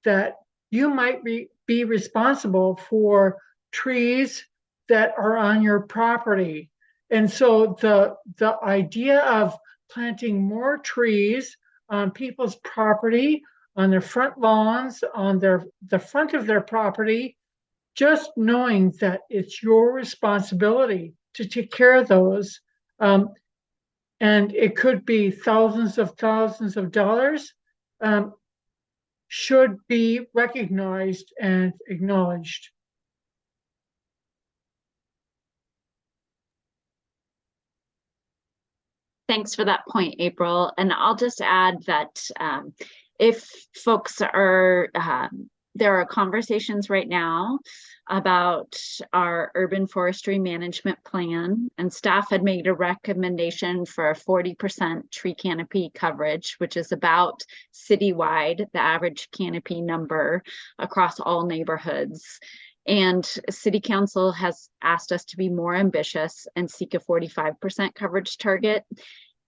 that you might be responsible for trees that are on your property. And so the idea of planting more trees on people's property, on their front lawns, on the front of their property, just knowing that it's your responsibility to take care of those. And it could be thousands of dollars, should be recognized and acknowledged. Thanks for that point, April. And I'll just add that if folks are, there are conversations right now about our urban forestry management plan, and staff had made a recommendation for a 40% tree canopy coverage, which is about citywide, the average canopy number across all neighborhoods. And City Council has asked us to be more ambitious and seek a 45% coverage target.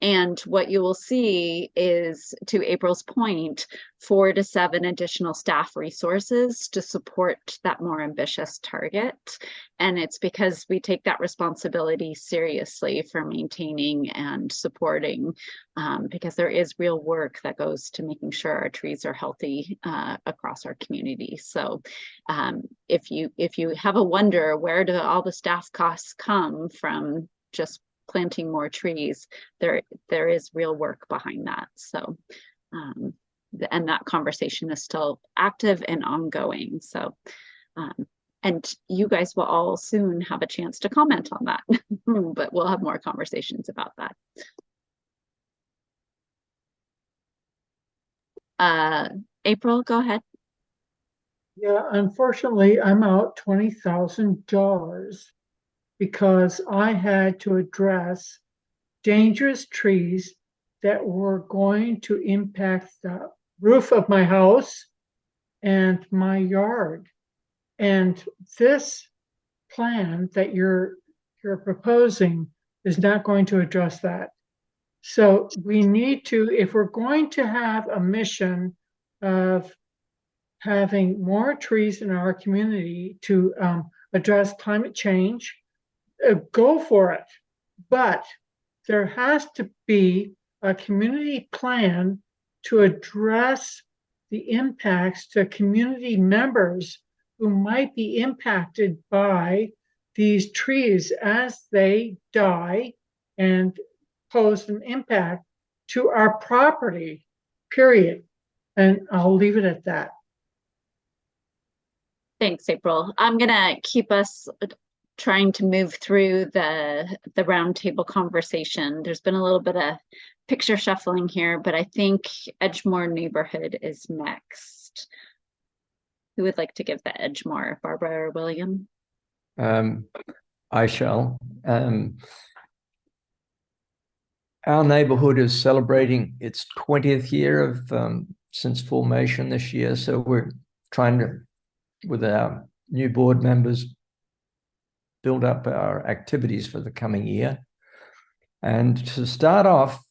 And what you will see is, to April's point, 4 to 7 additional staff resources to support that more ambitious target. And it's because we take that responsibility seriously for maintaining and supporting, because there is real work that goes to making sure our trees are healthy across our community. So if you have a wonder, where do all the staff costs come from just planting more trees, there is real work behind that. So and that conversation is still active and ongoing. So and you guys will all soon have a chance to comment on that. But we'll have more conversations about that. April, go ahead. Yeah, unfortunately, I'm out $20,000 because I had to address dangerous trees that were going to impact the roof of my house and my yard. And this plan that you're proposing is not going to address that. So we need to, if we're going to have a mission of having more trees in our community to address climate change, go for it. But there has to be a community plan to address the impacts to community members who might be impacted by these trees as they die and pose an impact to our property, period. And I'll leave it at that. Thanks, April. I'm gonna keep us trying to move through the roundtable conversation. There's been a little bit of picture shuffling here, but I think Edgemore neighborhood is next. Who would like to give the Edgemore, Barbara or William? I shall. Our neighborhood is celebrating its 20th year of since formation this year, so we're trying to, with our new board members, build up our activities for the coming year. And to start off,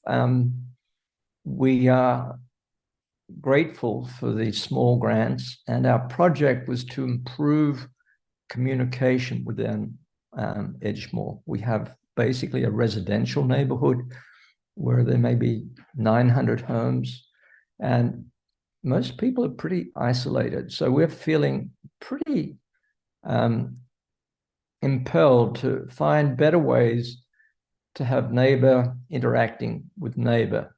we are grateful for these small grants, and our project was to improve communication within Edgemore. We have basically a residential neighborhood where there may be 900 homes, and most people are pretty isolated. So we're feeling pretty impelled to find better ways to have neighbor interacting with neighbor.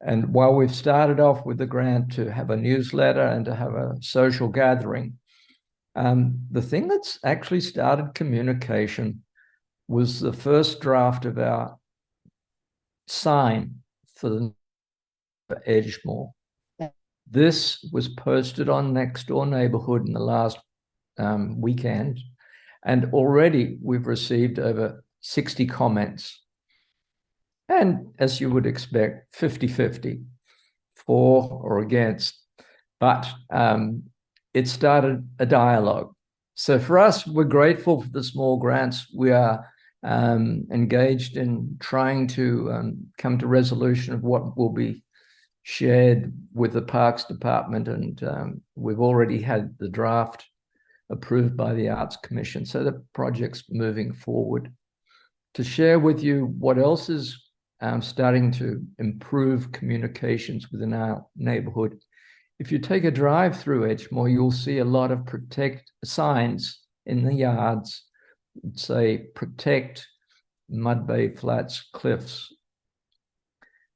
And while we've started off with the grant to have a newsletter and to have a social gathering, The thing that's actually started communication was the first draft of our sign for the Edgemore. This was posted on Next Door Neighborhood in the last weekend, and already we've received over 60 comments. And as you would expect, 50-50, for or against. But it started a dialogue. So for us, we're grateful for the small grants. We are engaged in trying to come to resolution of what will be shared with the Parks Department, and we've already had the draft approved by the Arts Commission, so the project's moving forward. To share with you what else is starting to improve communications within our neighborhood, if you take a drive through Edgemore, you'll see a lot of protect signs in the yards that say protect Mud Bay Flats Cliffs.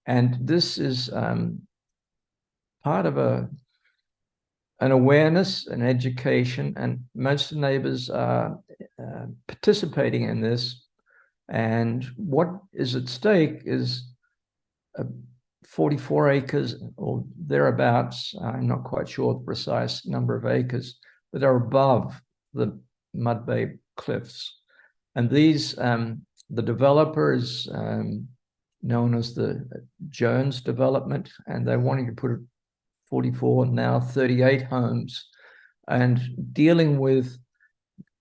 And this is part of an awareness and education, and most neighbors are participating in this. And what is at stake is 44 acres or thereabouts, I'm not quite sure the precise number of acres, that are above the Mud Bay Cliffs. And these, the developer is known as the Jones Development, and they're wanting to put 44, now 38 homes, and dealing with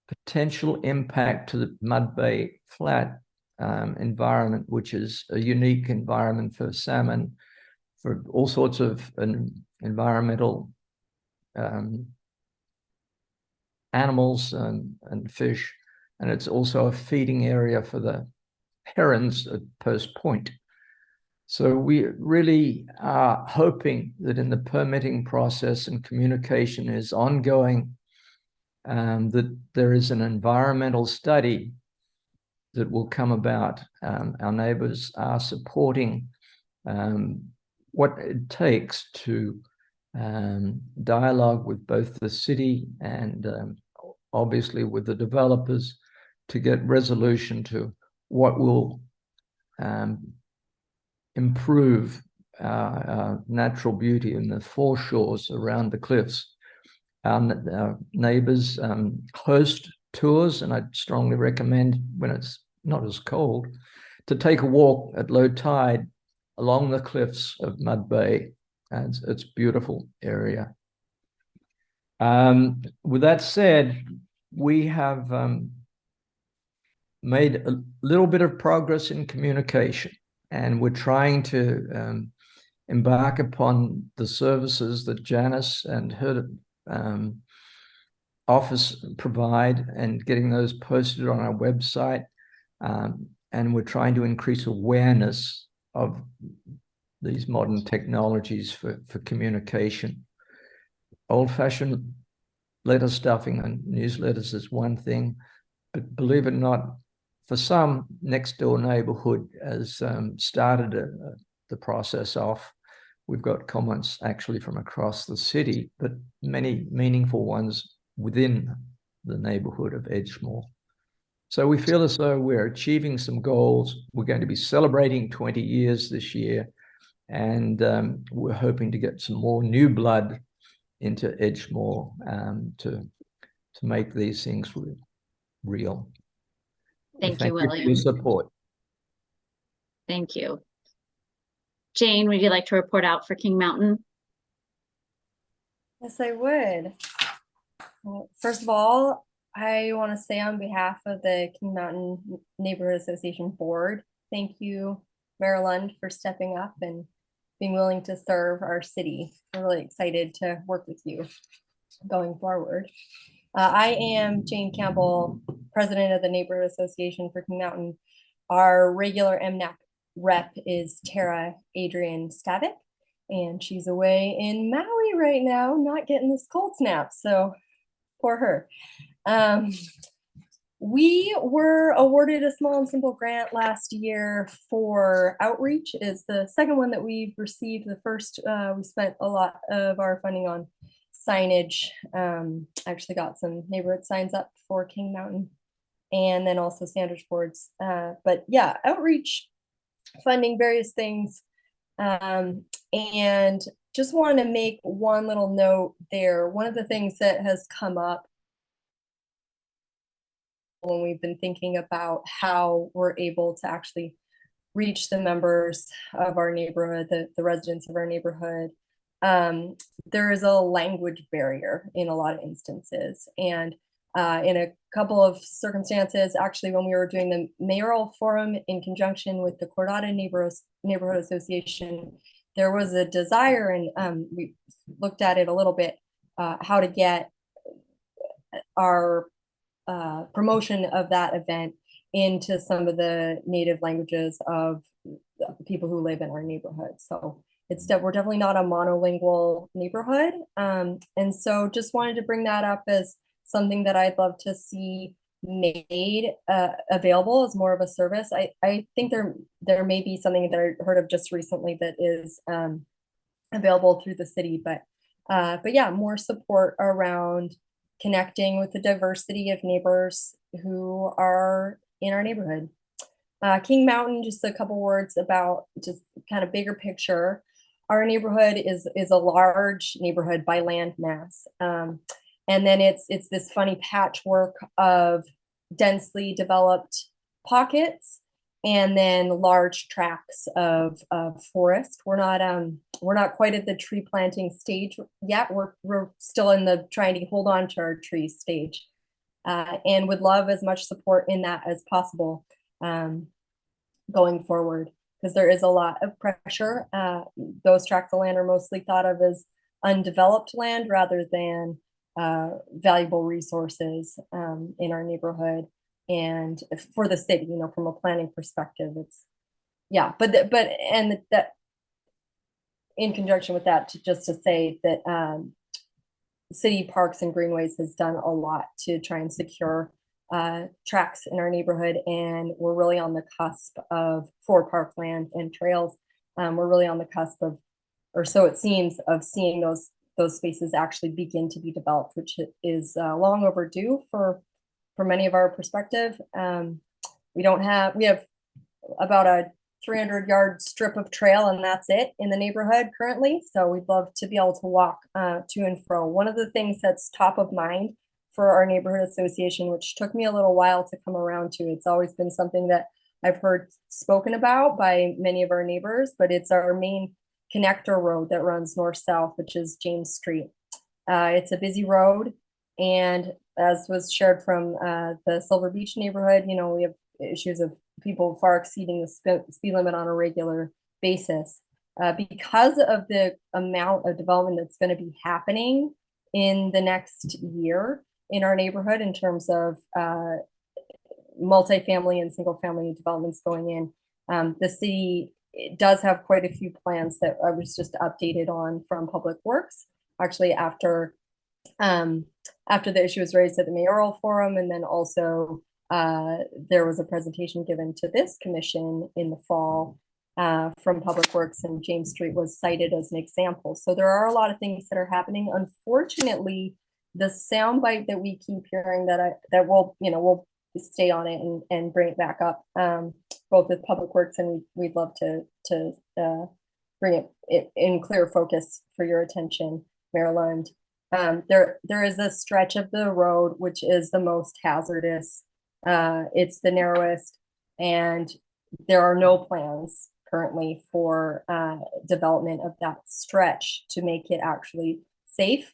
potential impact to the Mud Bay Flat environment, which is a unique environment for salmon, for all sorts of environmental animals and fish. And it's also a feeding area for the herons at Post Point. So we really are hoping that in the permitting process and communication is ongoing, that there is an environmental study that will come about. Our neighbors are supporting what it takes to dialogue with both the city and obviously with the developers to get resolution to what will improve natural beauty in the foreshores around the cliffs. Our neighbors host tours, and I'd strongly recommend, when it's not as cold, to take a walk at low tide along the cliffs of Mud Bay. And it's a beautiful area. With that said, we have made a little bit of progress in communication, and we're trying to embark upon the services that Janice and her office provide, and getting those posted on our website. And we're trying to increase awareness of these modern technologies for communication. Old-fashioned letter stuffing and newsletters is one thing, but believe it or not, for some, Next Door Neighborhood has started the process off. We've got comments actually from across the city, but many meaningful ones within the neighborhood of Edgemore. So we feel as though we're achieving some goals. We're going to be celebrating 20 years this year, and we're hoping to get some more new blood into Edgemore to make these things real. Thank you, William. For your support. Thank you. Jane, would you like to report out for King Mountain? Yes, I would. Well, first of all, I want to say on behalf of the King Mountain Neighborhood Association Board, thank you, Mayor Lund, for stepping up and being willing to serve our city. We're really excited to work with you going forward. I am Jane Campbell, president of the Neighborhood Association for King Mountain. Our regular MNAC rep is Tara Adrian Stavik, and she's away in Maui right now, not getting this cold snap, so poor her. We were awarded a small and simple grant last year for outreach. It's the second one that we've received. The first we spent a lot of our funding on signage. Actually got some neighborhood signs up for King Mountain, and then also sandwich boards. But yeah, outreach, funding, various things. And just want to make one little note there. One of the things that has come up when we've been thinking about how we're able to actually reach the members of our neighborhood, the residents of our neighborhood, there is a language barrier in a lot of instances. And in a couple of circumstances, actually, when we were doing the mayoral forum in conjunction with the Cordata Neighborhood Association, there was a desire, and we looked at it a little bit, how to get our promotion of that event into some of the native languages of the people who live in our neighborhood. So we're definitely not a monolingual neighborhood. And so just wanted to bring that up as something that I'd love to see made available as more of a service. I think there may be something that I heard of just recently that is available through the city, but yeah, more support around connecting with the diversity of neighbors who are in our neighborhood. King Mountain, just a couple words about just kind of bigger picture. Our neighborhood is a large neighborhood by land mass. And then it's this funny patchwork of densely developed pockets and then large tracts of forest. We're not quite at the tree planting stage yet. We're still in the trying to hold on to our tree stage, and would love as much support in that as possible going forward, because there is a lot of pressure. Those tracts of land are mostly thought of as undeveloped land rather than valuable resources in our neighborhood and for the city. From a planning perspective, it's and that in conjunction with that, just to say that city parks and greenways has done a lot to try and secure tracks in our neighborhood, and we're really on the cusp of, for parkland and trails, we're really on the cusp of, or so it seems, of seeing those spaces actually begin to be developed, which is long overdue for many of our perspective. We have about a 300-yard strip of trail, and that's it in the neighborhood currently. So we'd love to be able to walk to and fro. One of the things that's top of mind for our neighborhood association, which took me a little while to come around to, it's always been something that I've heard spoken about by many of our neighbors, but it's our main connector road that runs north-south, which is James Street. It's a busy road, and as was shared from the Silver Beach neighborhood, we have issues of people far exceeding the speed limit on a regular basis. Because of the amount of development that's going to be happening in the next year in our neighborhood in terms of multifamily and single family developments going in, the city does have quite a few plans that I was just updated on from Public Works, actually after the issue was raised at the mayoral forum, and then also there was a presentation given to this commission in the fall from Public Works, and James Street was cited as an example. So there are a lot of things that are happening. Unfortunately, the soundbite that we keep hearing that we'll stay on it and bring it back up, both with Public Works, and we'd love to bring it in clear focus for your attention, Maryland. There is a stretch of the road which is the most hazardous. It's the narrowest, and there are no plans currently for development of that stretch to make it actually safe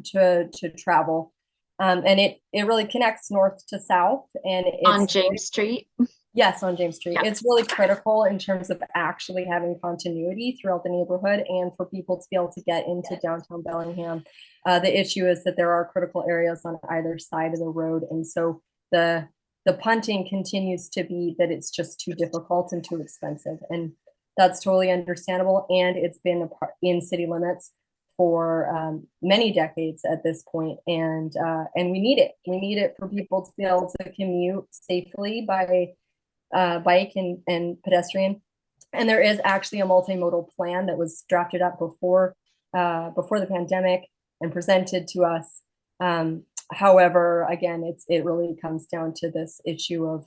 to travel. And it really connects north to south, and it's on James Street. Yes, on James Street. Yeah. It's really critical in terms of actually having continuity throughout the neighborhood and for people to be able to get into downtown Bellingham. The issue is that there are critical areas on either side of the road. And so the punting continues to be that it's just too difficult and too expensive. And that's totally understandable. And it's been in city limits for many decades at this point. And we need it. We need it for people to be able to commute safely by bike and pedestrian. And there is actually a multimodal plan that was drafted up before the pandemic and presented to us. However, again, it really comes down to this issue of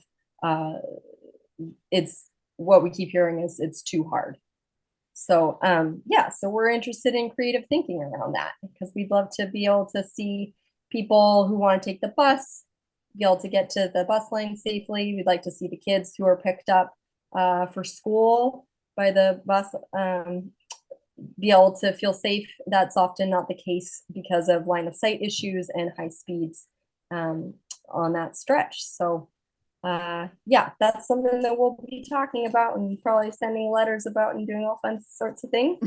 it's what we keep hearing is it's too hard. So yeah, so we're interested in creative thinking around that, because we'd love to be able to see people who want to take the bus be able to get to the bus lane safely. We'd like to see the kids who are picked up for school by the bus be able to feel safe. That's often not the case because of line of sight issues and high speeds on that stretch. So yeah, that's something that we'll be talking about and probably sending letters about and doing all fun sorts of things.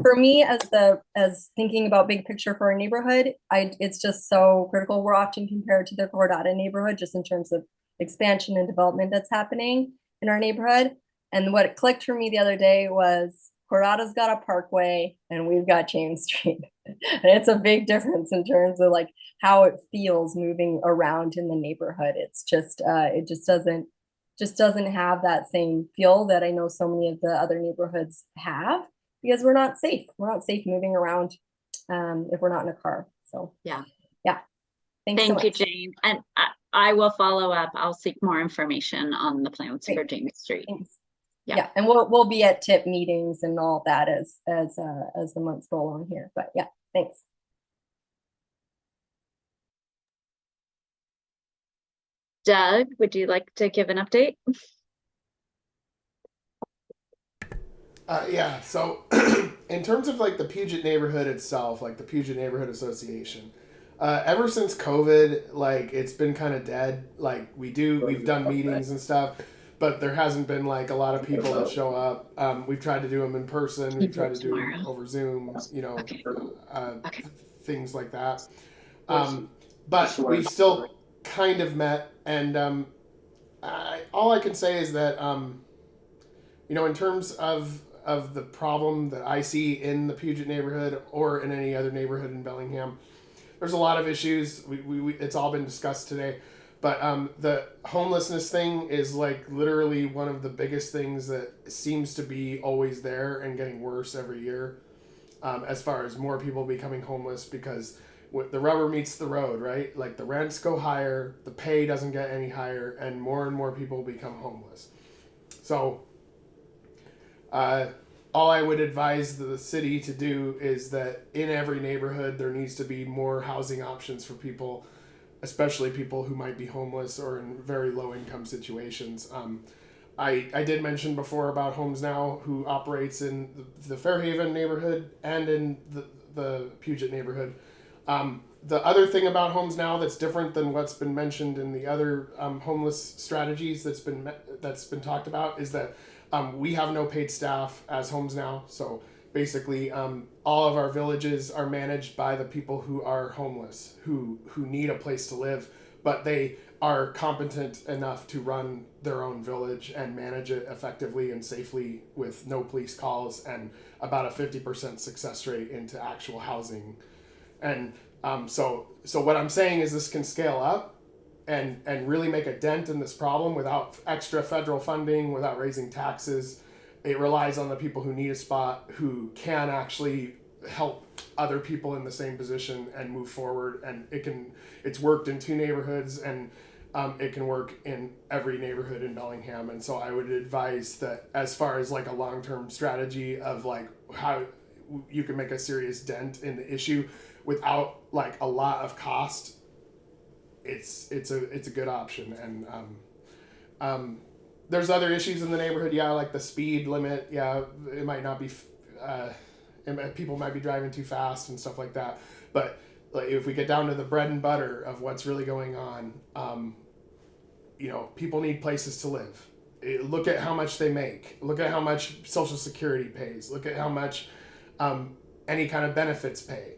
For me, as thinking about big picture for our neighborhood, it's just so critical. We're often compared to the Cordata neighborhood just in terms of expansion and development that's happening in our neighborhood. And what clicked for me the other day was Cordata's got a parkway and we've got James Street. And it's a big difference in terms of like how it feels moving around in the neighborhood. It's just it just doesn't have that same feel that I know so many of the other neighborhoods have, because we're not safe. We're not safe moving around if we're not in a car. So yeah. Thanks Thank so you, much. Jane. And I will follow up. I'll seek more information on the plans for James Street. Thanks. Yeah, and we'll be at TIP meetings and all that as the months go along here. But yeah, thanks. Doug, would you like to give an update? Yeah, so in terms of like the Puget neighborhood itself, like the Puget Neighborhood Association, ever since COVID, like it's been kind of dead. Like we've done meetings and stuff, but there hasn't been like a lot of people that show up. We've tried to do them in person. We've tried to do them over Zoom, things like that. But we've still kind of met, and all I can say is that in terms of the problem that I see in the Puget neighborhood or in any other neighborhood in Bellingham, there's a lot of issues. It's all been discussed today, but the homelessness thing is like literally one of the biggest things that seems to be always there and getting worse every year, as far as more people becoming homeless, because the rubber meets the road, right? Like the rents go higher, the pay doesn't get any higher, and more people become homeless. So all I would advise the city to do is that in every neighborhood there needs to be more housing options for people, especially people who might be homeless or in very low income situations. I did mention before about Homes Now, who operates in the Fairhaven neighborhood and in the Puget neighborhood. The other thing about Homes Now that's different than what's been mentioned in the other homeless strategies that's been talked about is that we have no paid staff as Homes Now. So basically, all of our villages are managed by the people who are homeless, who need a place to live, but they are competent enough to run their own village and manage it effectively and safely with no police calls and about a 50% success rate into actual housing. And so what I'm saying is this can scale up and really make a dent in this problem without extra federal funding, without raising taxes. It relies on the people who need a spot, who can actually help other people in the same position and move forward. And it's worked in 2 neighborhoods, and it can work in every neighborhood in Bellingham. And so I would advise that as far as like a long-term strategy of like how you can make a serious dent in the issue without like a lot of cost, it's a good option. And there's other issues in the neighborhood, like the speed limit. It might not be people might be driving too fast and stuff like that, but like if we get down to the bread and butter of what's really going on, people need places to live. Look at how much they make, look at how much Social Security pays, look at how much any kind of benefits pay,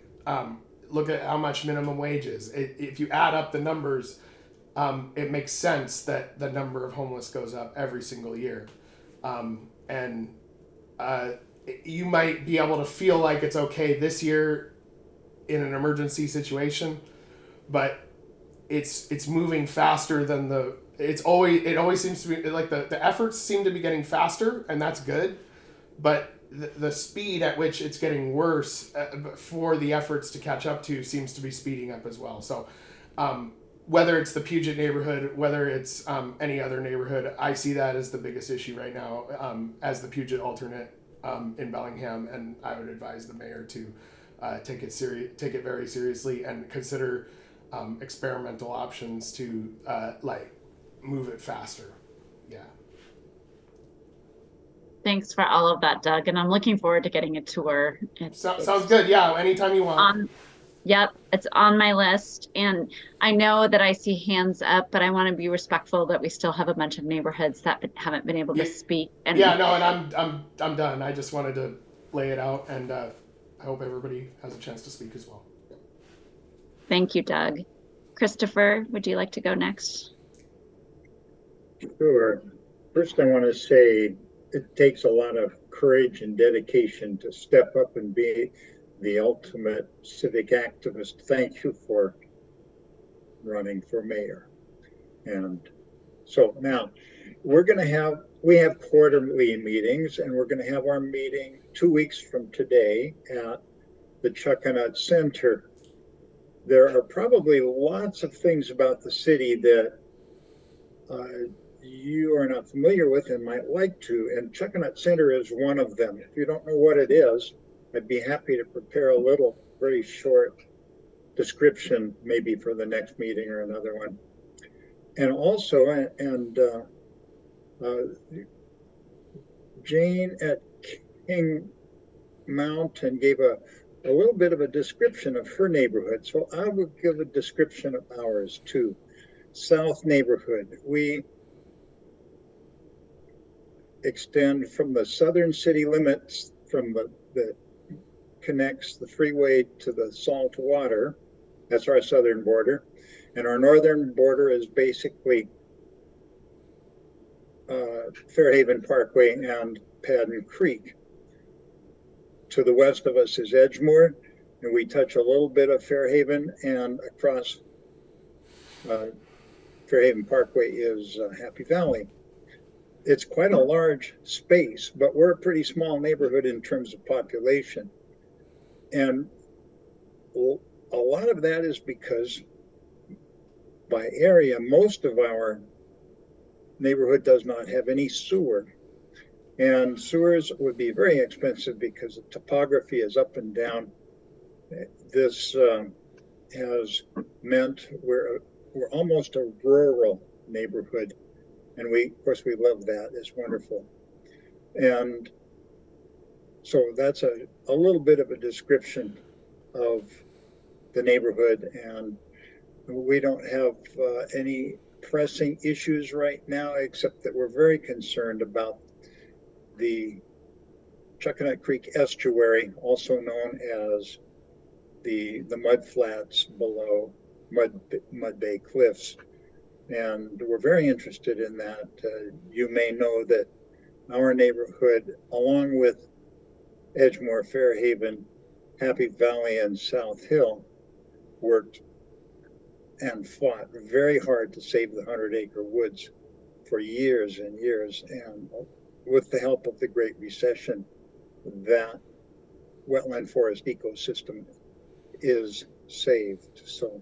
look at how much minimum wage is. If you add up the numbers, it makes sense that the number of homeless goes up every single year. And you might be able to feel like it's okay this year in an emergency situation, but it's moving faster than it always seems to be like the efforts seem to be getting faster, and that's good, but the speed at which it's getting worse for the efforts to catch up to seems to be speeding up as well. So whether it's the Puget neighborhood, whether it's any other neighborhood, I see that as the biggest issue right now as the Puget alternate in Bellingham, and I would advise the mayor to take it very seriously and consider experimental options to like move it faster. Yeah. Thanks for all of that, Doug. And I'm looking forward to getting a tour. Sounds good. Yeah, anytime you want. Yep, it's on my list. And I know that I see hands up, but I want to be respectful that we still have a bunch of neighborhoods that haven't been able to speak. And yeah, no, and I'm done. I just wanted to lay it out, and I hope everybody has a chance to speak as well. Thank you, Doug. Christopher, would you like to go next? Sure. First, I want to say it takes a lot of courage and dedication to step up and be the ultimate civic activist. Thank you for running for mayor. And so now we have quarterly meetings, and we're going to have our meeting 2 weeks from today at the Chuckanut Center. There are probably lots of things about the city that you are not familiar with and might like to, and Chuckanut Center is one of them. If you don't know what it is, I'd be happy to prepare a little very short description, maybe for the next meeting or another one. And also, Jane at King Mountain gave a little bit of a description of her neighborhood, so I will give a description of ours too. South neighborhood, we extend from the southern city limits, from that connects the freeway to the salt water. That's our southern border. And our northern border is basically Fairhaven Parkway and Padden Creek. To the west of us is Edgemoor, and we touch a little bit of Fairhaven, and across Fairhaven Parkway is Happy Valley. It's quite a large space, but we're a pretty small neighborhood in terms of population. And a lot of that is because by area, most of our neighborhood does not have any sewer. And sewers would be very expensive because the topography is up and down. This has meant we're almost a rural neighborhood. And of course, we love that. It's wonderful. And so that's a little bit of a description of the neighborhood. And we don't have any pressing issues right now, except that we're very concerned about the Chuckanut Creek estuary, also known as the mud flats below Mud Bay Cliffs. And we're very interested in that. You may know that our neighborhood, along with Edgemoor, Fairhaven, Happy Valley, and South Hill, worked and fought very hard to save the 100-acre woods for years and years. And with the help of the Great Recession, that wetland forest ecosystem is saved. So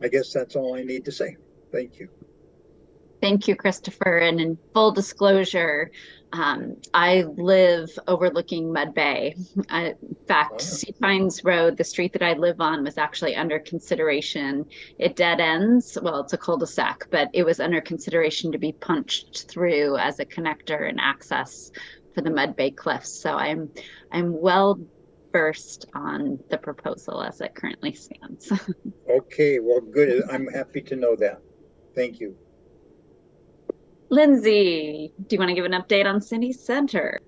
I guess that's all I need to say. Thank you. Thank you, Christopher. And in full disclosure, I live overlooking Mud Bay. In fact, Sea Pines Road, the street that I live on, was actually under consideration. It dead ends. Well, it's a cul-de-sac, but it was under consideration to be punched through as a connector and access for the Mud Bay Cliffs. So I'm well versed on the proposal as it currently stands. Okay, well, good. I'm happy to know that. Thank you. Lindsay, do you want to give an update on City Center?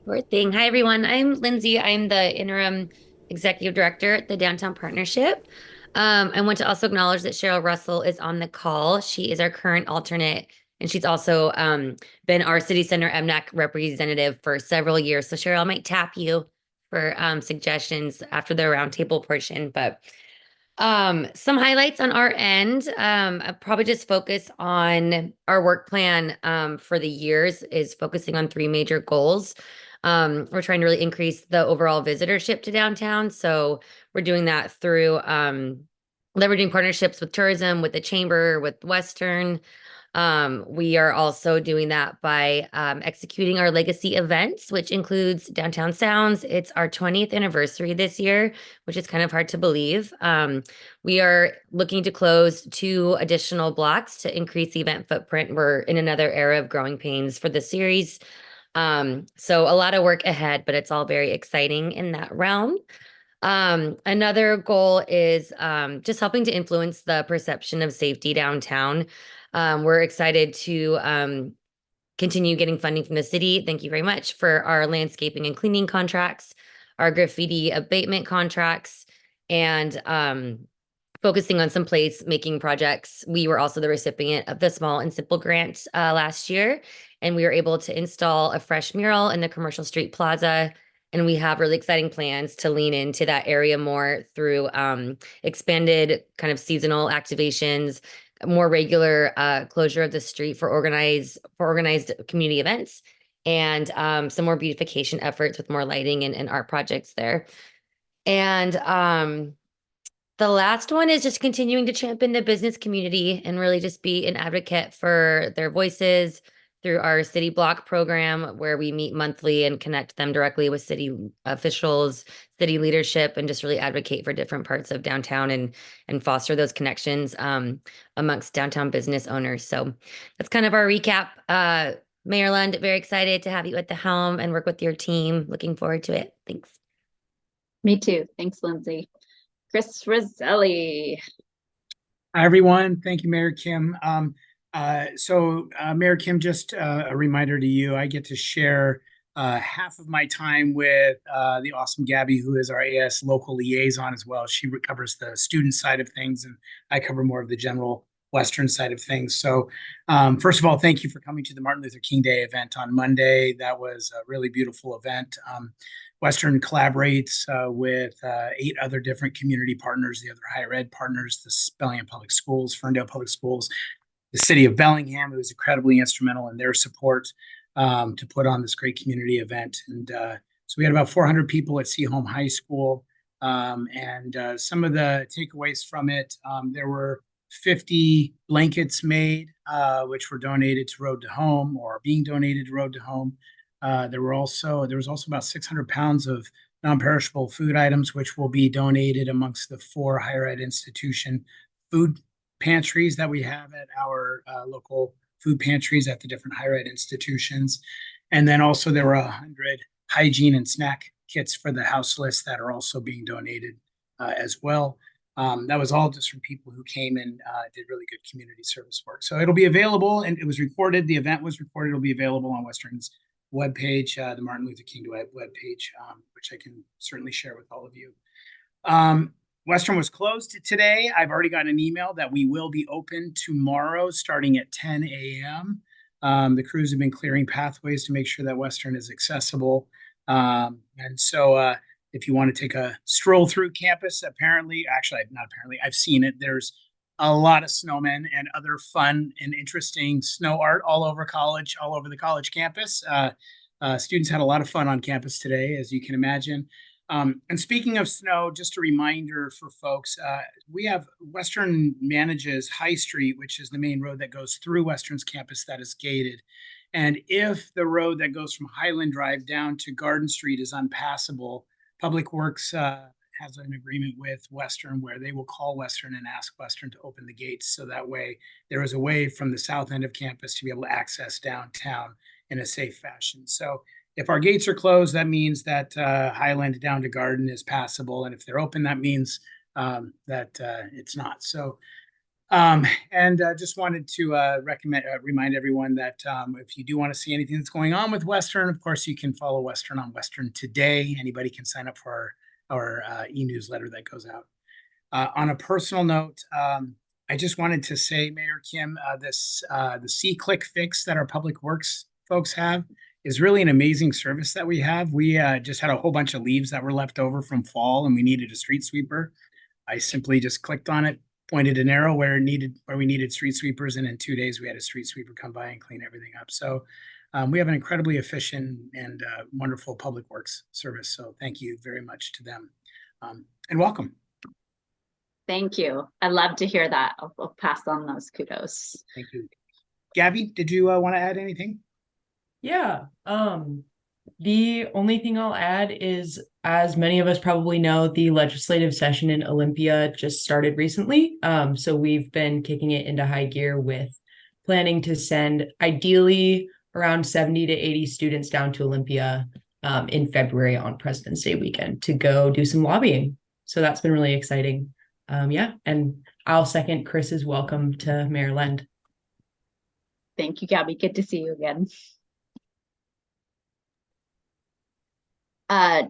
Sure thing. Hi, everyone. I'm Lindsay. I'm the interim executive director at the Downtown Partnership. I want to also acknowledge that Cheryl Russell is on the call. She is our current alternate, and she's also been our City Center MNAC representative for several years. So Cheryl, I might tap you for suggestions after the roundtable portion. But Some highlights on our end. I probably just focus on our work plan for the years is focusing on three major goals. We're trying to really increase the overall visitorship to downtown. So we're doing that through leveraging partnerships with tourism, with the chamber, with Western. We are also doing that by executing our legacy events, which includes Downtown Sounds. It's our 20th anniversary this year, which is kind of hard to believe. We are looking to close 2 additional blocks to increase the event footprint. We're in another era of growing pains for the series. So a lot of work ahead, but it's all very exciting in that realm. Another goal is just helping to influence the perception of safety downtown. We're excited to continue getting funding from the city. Thank you very much for our landscaping and cleaning contracts, our graffiti abatement contracts, and focusing on some place making projects. We were also the recipient of the Small and Simple grant last year, and we were able to install a fresh mural in the Commercial Street Plaza. And we have really exciting plans to lean into that area more through expanded kind of seasonal activations, more regular closure of the street for organized community events, and some more beautification efforts with more lighting and art projects there. And the last one is just continuing to champion the business community and really just be an advocate for their voices through our city block program, where we meet monthly and connect them directly with city officials, city leadership, and just really advocate for different parts of downtown and foster those connections amongst downtown business owners. So that's kind of our recap. Mayor Lund, very excited to have you at the helm and work with your team. Looking forward to it. Thanks. Me too. Thanks, Lindsay. Chris Roselli. Hi, everyone. Thank you, Mayor Kim. Mayor Kim, just a reminder to you, I get to share half of my time with the awesome Gabby, who is our AS local liaison as well. She covers the student side of things, and I cover more of the general Western side of things. So first of all, thank you for coming to the Martin Luther King Day event on Monday. That was a really beautiful event. Western collaborates with 8 other different community partners, the other higher ed partners, the Bellingham Public Schools, Ferndale Public Schools, the city of Bellingham, who was incredibly instrumental in their support to put on this great community event. And so we had about 400 people at Seaholm High School. And some of the takeaways from it, there were 50 blankets made, which were donated to Road to Home or being donated to Road to Home. There was also about 600 pounds of non-perishable food items, which will be donated amongst the 4 higher ed institution food pantries that we have at our local food pantries at the different higher ed institutions. And then also there were 100 hygiene and snack kits for the houseless that are also being donated as well. That was all just from people who came and did really good community service work. So it'll be available, and it was recorded. The event was recorded. It'll be available on Western's webpage, the Martin Luther King webpage, which I can certainly share with all of you. Western was closed today. I've already got an email that we will be open tomorrow starting at 10 a.m. The crews have been clearing pathways to make sure that Western is accessible. And so if you want to take a stroll through campus, I've seen it. There's a lot of snowmen and other fun and interesting snow art all over the college campus. Students had a lot of fun on campus today, as you can imagine. And speaking of snow, just a reminder for folks, we have Western manages High Street, which is the main road that goes through Western's campus that is gated. And if the road that goes from Highland Drive down to Garden Street is unpassable, Public Works has an agreement with Western where they will call Western and ask Western to open the gates. So that way there is a way from the south end of campus to be able to access downtown in a safe fashion. So if our gates are closed, that means that Highland down to Garden is passable. And if they're open, that means that it's not. So, just wanted to remind everyone that if you do want to see anything that's going on with Western, of course, you can follow Western on Western Today. Anybody can sign up for our e-newsletter that goes out. On a personal note, I just wanted to say, Mayor Kim, the C-Click fix that our Public Works folks have is really an amazing service that we have. We just had a whole bunch of leaves that were left over from fall, and we needed a street sweeper. I simply just clicked on it, pointed an arrow where we needed street sweepers, and in 2 days we had a street sweeper come by and clean everything up. So we have an incredibly efficient and wonderful public works service. So thank you very much to them, and welcome. Thank you. I love to hear that. I'll pass on those kudos. Thank you. Gabby, did you want to add anything? Yeah. The only thing I'll add is, as many of us probably know, the legislative session in Olympia just started recently. So we've been kicking it into high gear with planning to send ideally around 70 to 80 students down to Olympia in February on President's Day weekend to go do some lobbying. So that's been really exciting. Yeah, and I'll second Chris's welcome to Maryland. Thank you, Gabby. Good to see you again.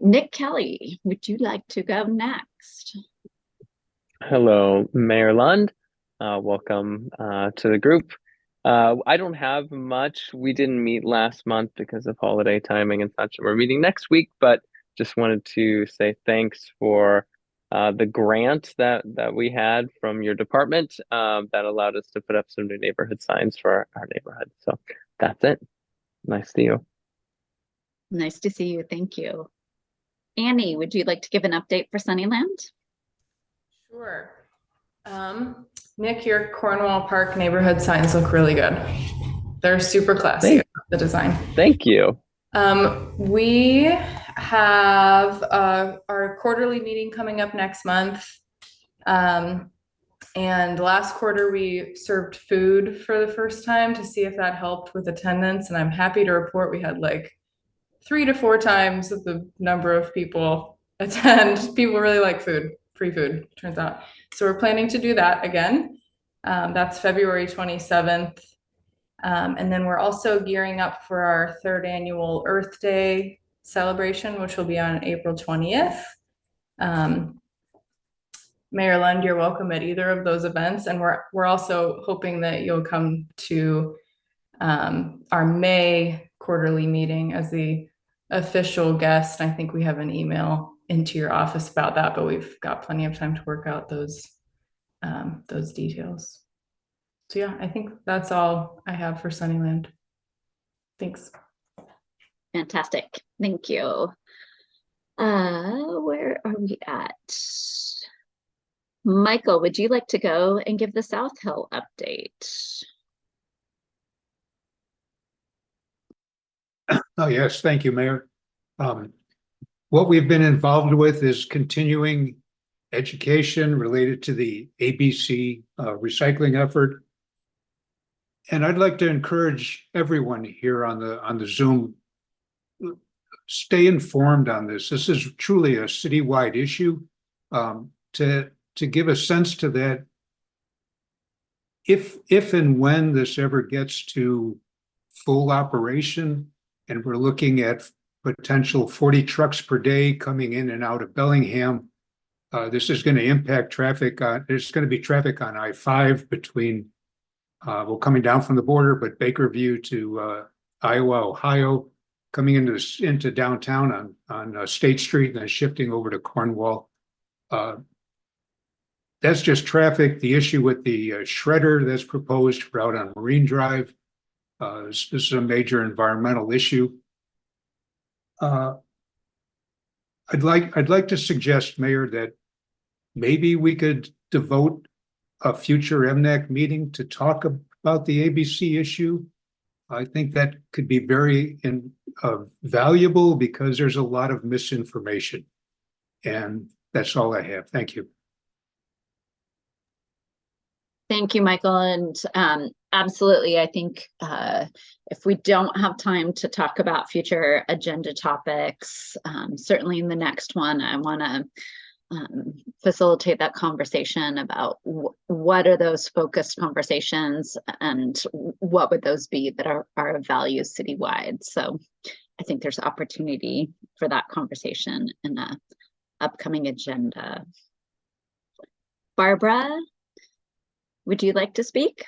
Nick Kelly, would you like to go next? Hello, Mayor Lund. Welcome to the group. I don't have much. We didn't meet last month because of holiday timing and such. We're meeting next week, but just wanted to say thanks for the grant that we had from your department that allowed us to put up some new neighborhood signs for our neighborhood. So that's it. Nice to see you. Nice to see you. Thank you. Annie, would you like to give an update for Sunnyland? Sure. Nick, your Cornwall Park neighborhood signs look really good. They're super classy, the design. Thank you. We have our quarterly meeting coming up next month. And last quarter we served food for the first time to see if that helped with attendance. And I'm happy to report we had like 3 to 4 times the number of people attend. People really like food, free food, turns out. So we're planning to do that again. That's February 27th. And then we're also gearing up for our 3rd annual Earth Day celebration, which will be on April 20th. Mayor Lund, you're welcome at either of those events. And we're also hoping that you'll come to our May quarterly meeting as the official guest. I think we have an email into your office about that, but we've got plenty of time to work out those details. So yeah, I think that's all I have for Sunnyland. Thanks. Fantastic. Thank you. Where are we at? Michael, would you like to go and give the South Hill update? Oh, yes. Thank you, Mayor. What we've been involved with is continuing education related to the ABC recycling effort. And I'd like to encourage everyone here on the Zoom, stay informed on this. This is truly a citywide issue. To give a sense to that, if and when this ever gets to full operation, and we're looking at potential 40 trucks per day coming in and out of Bellingham, this is going to impact traffic. There's going to be traffic on I-5 between, coming down from the border, but Bakerview to Iowa, Ohio, coming into downtown on State Street and then shifting over to Cornwall. That's just traffic. The issue with the shredder that's proposed for out on Marine Drive, this is a major environmental issue. I'd like to suggest, Mayor, that maybe we could devote a future MNAC meeting to talk about the ABC issue. I think that could be very valuable because there's a lot of misinformation. And that's all I have. Thank you. Thank you, Michael. And absolutely, I think if we don't have time to talk about future agenda topics, certainly in the next one, I want to facilitate that conversation about what are those focused conversations and what would those be that are our values citywide. So I think there's opportunity for that conversation in the upcoming agenda. Barbara, would you like to speak?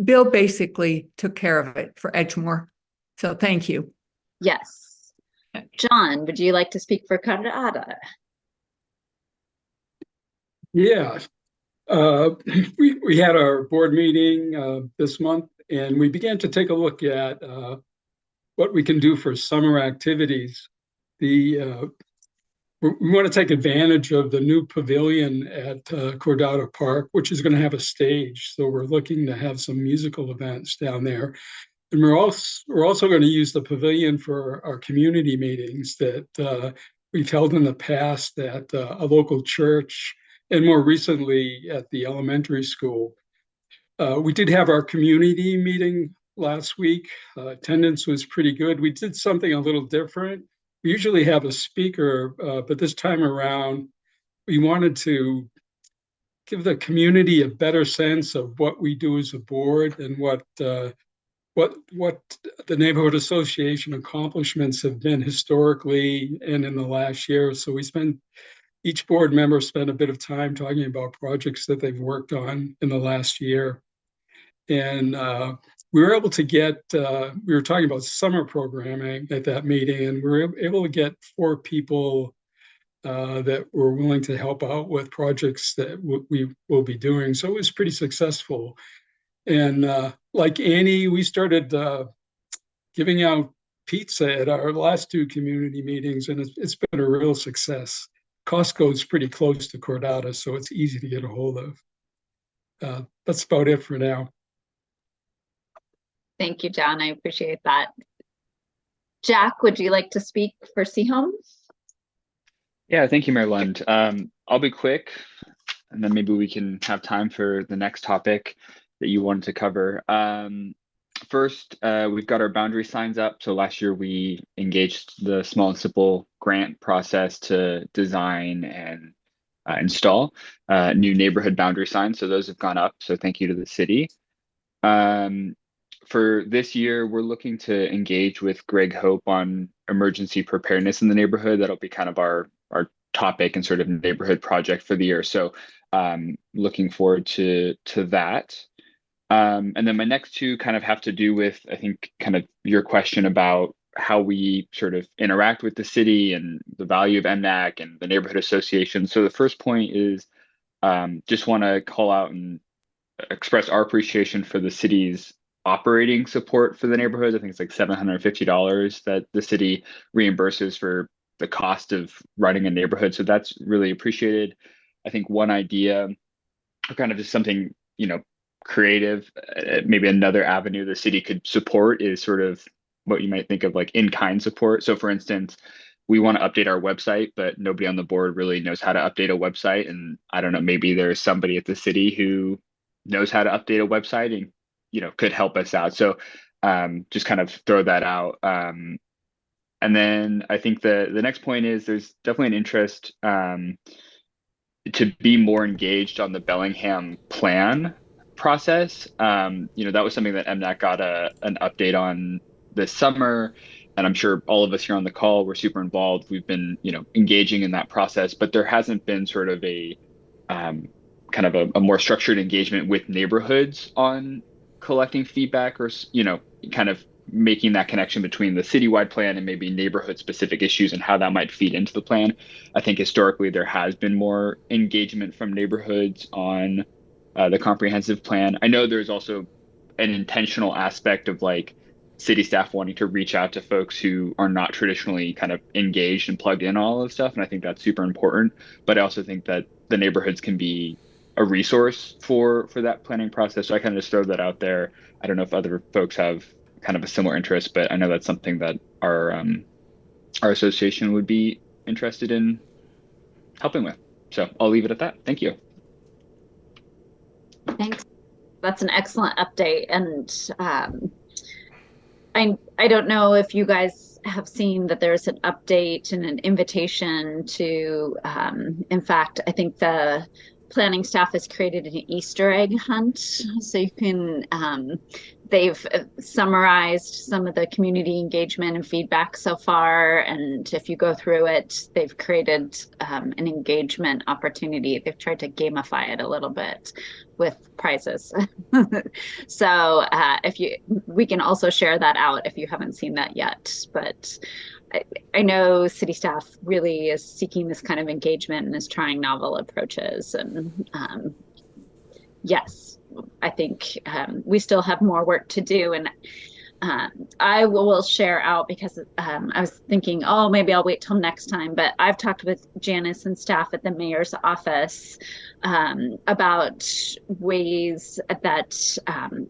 Bill basically took care of it for Edgemore. So thank you. Yes. John, would you like to speak for Carrara? Yeah, uh, we had our board meeting this month, and we began to take a look at what we can do for summer activities. We want to take advantage of the new pavilion at Cordata Park, which is going to have a stage. So we're looking to have some musical events down there. And we're also going to use the pavilion for our community meetings that we've held in the past at a local church and more recently at the elementary school. We did have our community meeting last week. Attendance was pretty good. We did something a little different. We usually have a speaker, but this time around, we wanted to give the community a better sense of what we do as a board and what the neighborhood association accomplishments have been historically and in the last year. So each board member spent a bit of time talking about projects that they've worked on in the last year. And we were able to we were talking about summer programming at that meeting, and we were able to get 4 people that were willing to help out with projects that we will be doing. So it was pretty successful. And like Annie, we started giving out pizza at our last 2 community meetings, and it's been a real success. Costco is pretty close to Cordata, so it's easy to get a hold of. That's about it for now. Thank you, John. I appreciate that. Jack, would you like to speak for Seahome? Yeah, thank you, Mary Lund. I'll be quick, and then maybe we can have time for the next topic that you wanted to cover. First, we've got our boundary signs up. So last year we engaged the Small and Simple grant process to design and install new neighborhood boundary signs. So those have gone up. So thank you to the city. For this year, we're looking to engage with Greg Hope on emergency preparedness in the neighborhood. That'll be kind of our topic and sort of neighborhood project for the year. So looking forward to that. And then my next 2 kind of have to do with, I think, kind of your question about how we sort of interact with the city and the value of MNAC and the neighborhood association. So the first point is just want to call out and express our appreciation for the city's operating support for the neighborhood. I think it's like $750 that the city reimburses for the cost of running a neighborhood. So that's really appreciated. I think one idea, or kind of just something, creative, maybe another avenue the city could support is sort of what you might think of like in-kind support. So for instance, we want to update our website, but nobody on the board really knows how to update a website. And I don't know, maybe there's somebody at the city who knows how to update a website and could help us out. So just kind of throw that out. And then I think the next point is there's definitely an interest to be more engaged on the Bellingham plan process. That was something that MNAC got an update on this summer. And I'm sure all of us here on the call were super involved. We've been, engaging in that process, but there hasn't been sort of a kind of a more structured engagement with neighborhoods on collecting feedback or, kind of making that connection between the citywide plan and maybe neighborhood specific issues and how that might feed into the plan. I think historically there has been more engagement from neighborhoods on the comprehensive plan. I know there's also an intentional aspect of like city staff wanting to reach out to folks who are not traditionally kind of engaged and plugged in all of stuff. And I think that's super important. But I also think that the neighborhoods can be a resource for that planning process. So I kind of just throw that out there. I don't know if other folks have kind of a similar interest, but I know that's something that our association would be interested in helping with. So I'll leave it at that. Thank you. Thanks. That's an excellent update. And I don't know if you guys have seen that there's an update and an invitation to, in fact, I think the planning staff has created an Easter egg hunt. So you can, they've summarized some of the community engagement and feedback so far. And if you go through it, they've created an engagement opportunity. They've tried to gamify it a little bit with prizes. So we can also share that out if you haven't seen that yet. But I know city staff really is seeking this kind of engagement and is trying novel approaches. And yes, I think we still have more work to do. And I will share out because I was thinking, oh, maybe I'll wait till next time. But I've talked with Janice and staff at the mayor's office about ways that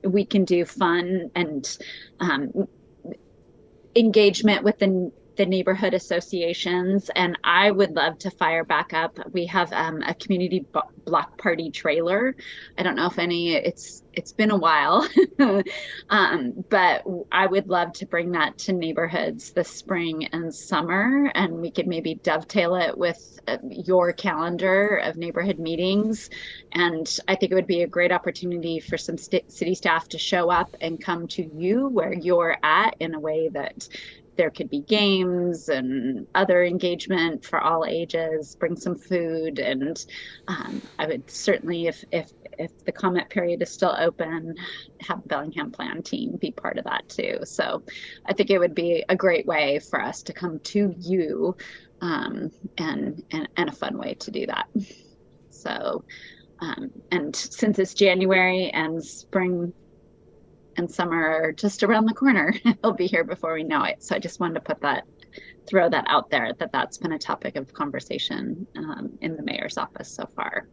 we can do fun and engagement with the neighborhood associations. And I would love to fire back up. We have a community block party trailer. I don't know if it's been a while, but I would love to bring that to neighborhoods this spring and summer, and we could maybe dovetail it with your calendar of neighborhood meetings. And I think it would be a great opportunity for some city staff to show up and come to you where you're at in a way that there could be games and other engagement for all ages, bring some food. And I would certainly, if the comment period is still open, have the Bellingham Plan team be part of that too. So I think it would be a great way for us to come to you and a fun way to do that. So, and since it's January and spring and summer are just around the corner, it'll be here before we know it. So I just wanted to throw that out there, that's been a topic of conversation in the mayor's office so far.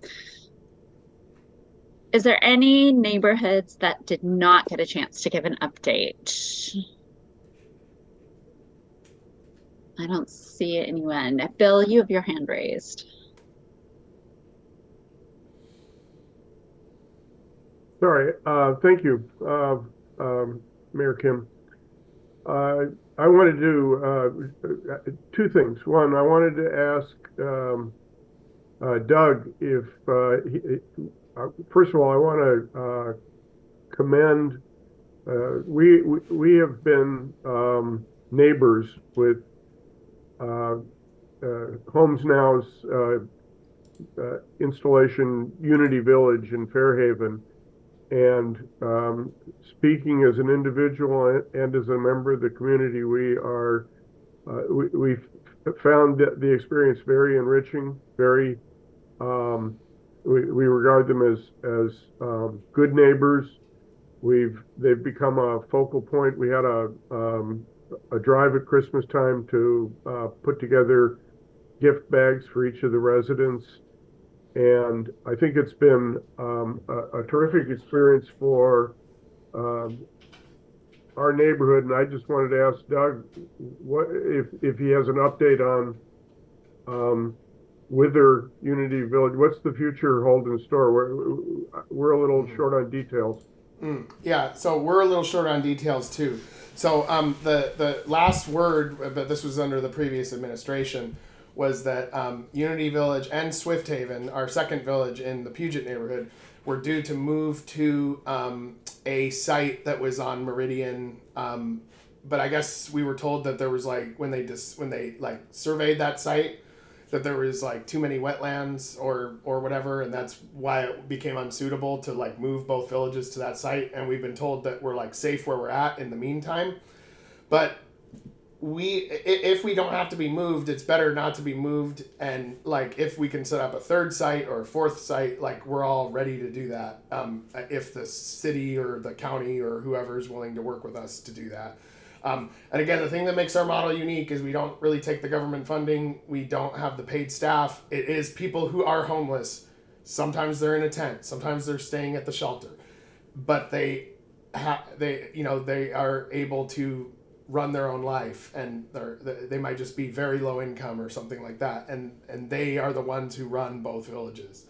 Is there any neighborhoods that did not get a chance to give an update? I don't see anyone. Bill, you have your hand raised. Sorry, thank you, Mayor Kim. I wanted to do two things. One, I wanted to ask Doug if, first of all, I want to commend, we have been neighbors with Homes Now's installation Unity Village in Fairhaven. And speaking as an individual and as a member of the community, we've found the experience very enriching. Very, we regard them as good neighbors. They've become a focal point. We had a drive at Christmas time to put together gift bags for each of the residents. And I think it's been a terrific experience for our neighborhood. And I just wanted to ask Doug what if he has an update on Wither Unity Village. What's the future hold in store? We're a little short on details. Yeah, so we're a little short on details too. So the last word, but this was under the previous administration, was that Unity Village and Swift Haven, our second village in the Puget neighborhood, were due to move to a site that was on Meridian. But I guess we were told that there was when they surveyed that site, that there was too many wetlands or whatever, and that's why it became unsuitable to move both villages to that site. And we've been told that we're safe where we're at in the meantime. But if we don't have to be moved, it's better not to be moved. And if we can set up a third site or a fourth site, we're all ready to do that. If the city or the county or whoever is willing to work with us to do that. And again, the thing that makes our model unique is we don't really take the government funding. We don't have the paid staff. It is people who are homeless. Sometimes they're in a tent. Sometimes they're staying at the shelter, but they are able to run their own life, and they might just be very low income or something like that, and they are the ones who run both villages.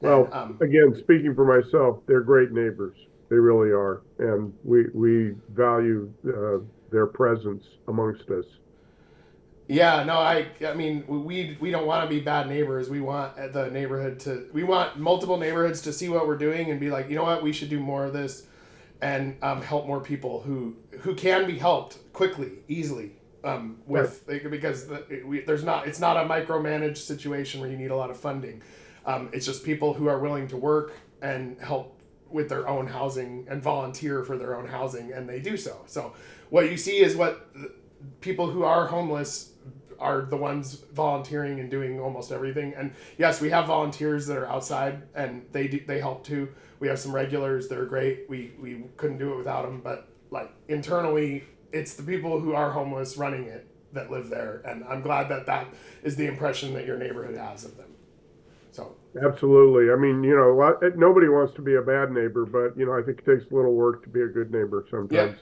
Well, again, speaking for myself, they're great neighbors. They really are, and we value their presence amongst us. Yeah, no, I mean, we don't want to be bad neighbors. We want we want multiple neighborhoods to see what we're doing and be like, you know what, we should do more of this. And help more people who can be helped quickly, easily, because it's not a micromanaged situation where you need a lot of funding. It's just people who are willing to work and help with their own housing and volunteer for their own housing, and they do so. So what you see is what people who are homeless are the ones volunteering and doing almost everything. And yes, we have volunteers that are outside, and they help too. We have some regulars that are great. We couldn't do it without them, but like internally, it's the people who are homeless running it that live there, and I'm glad that that is the impression that your neighborhood has of them. So Absolutely. I mean, nobody wants to be a bad neighbor, but I think it takes a little work to be a good neighbor sometimes.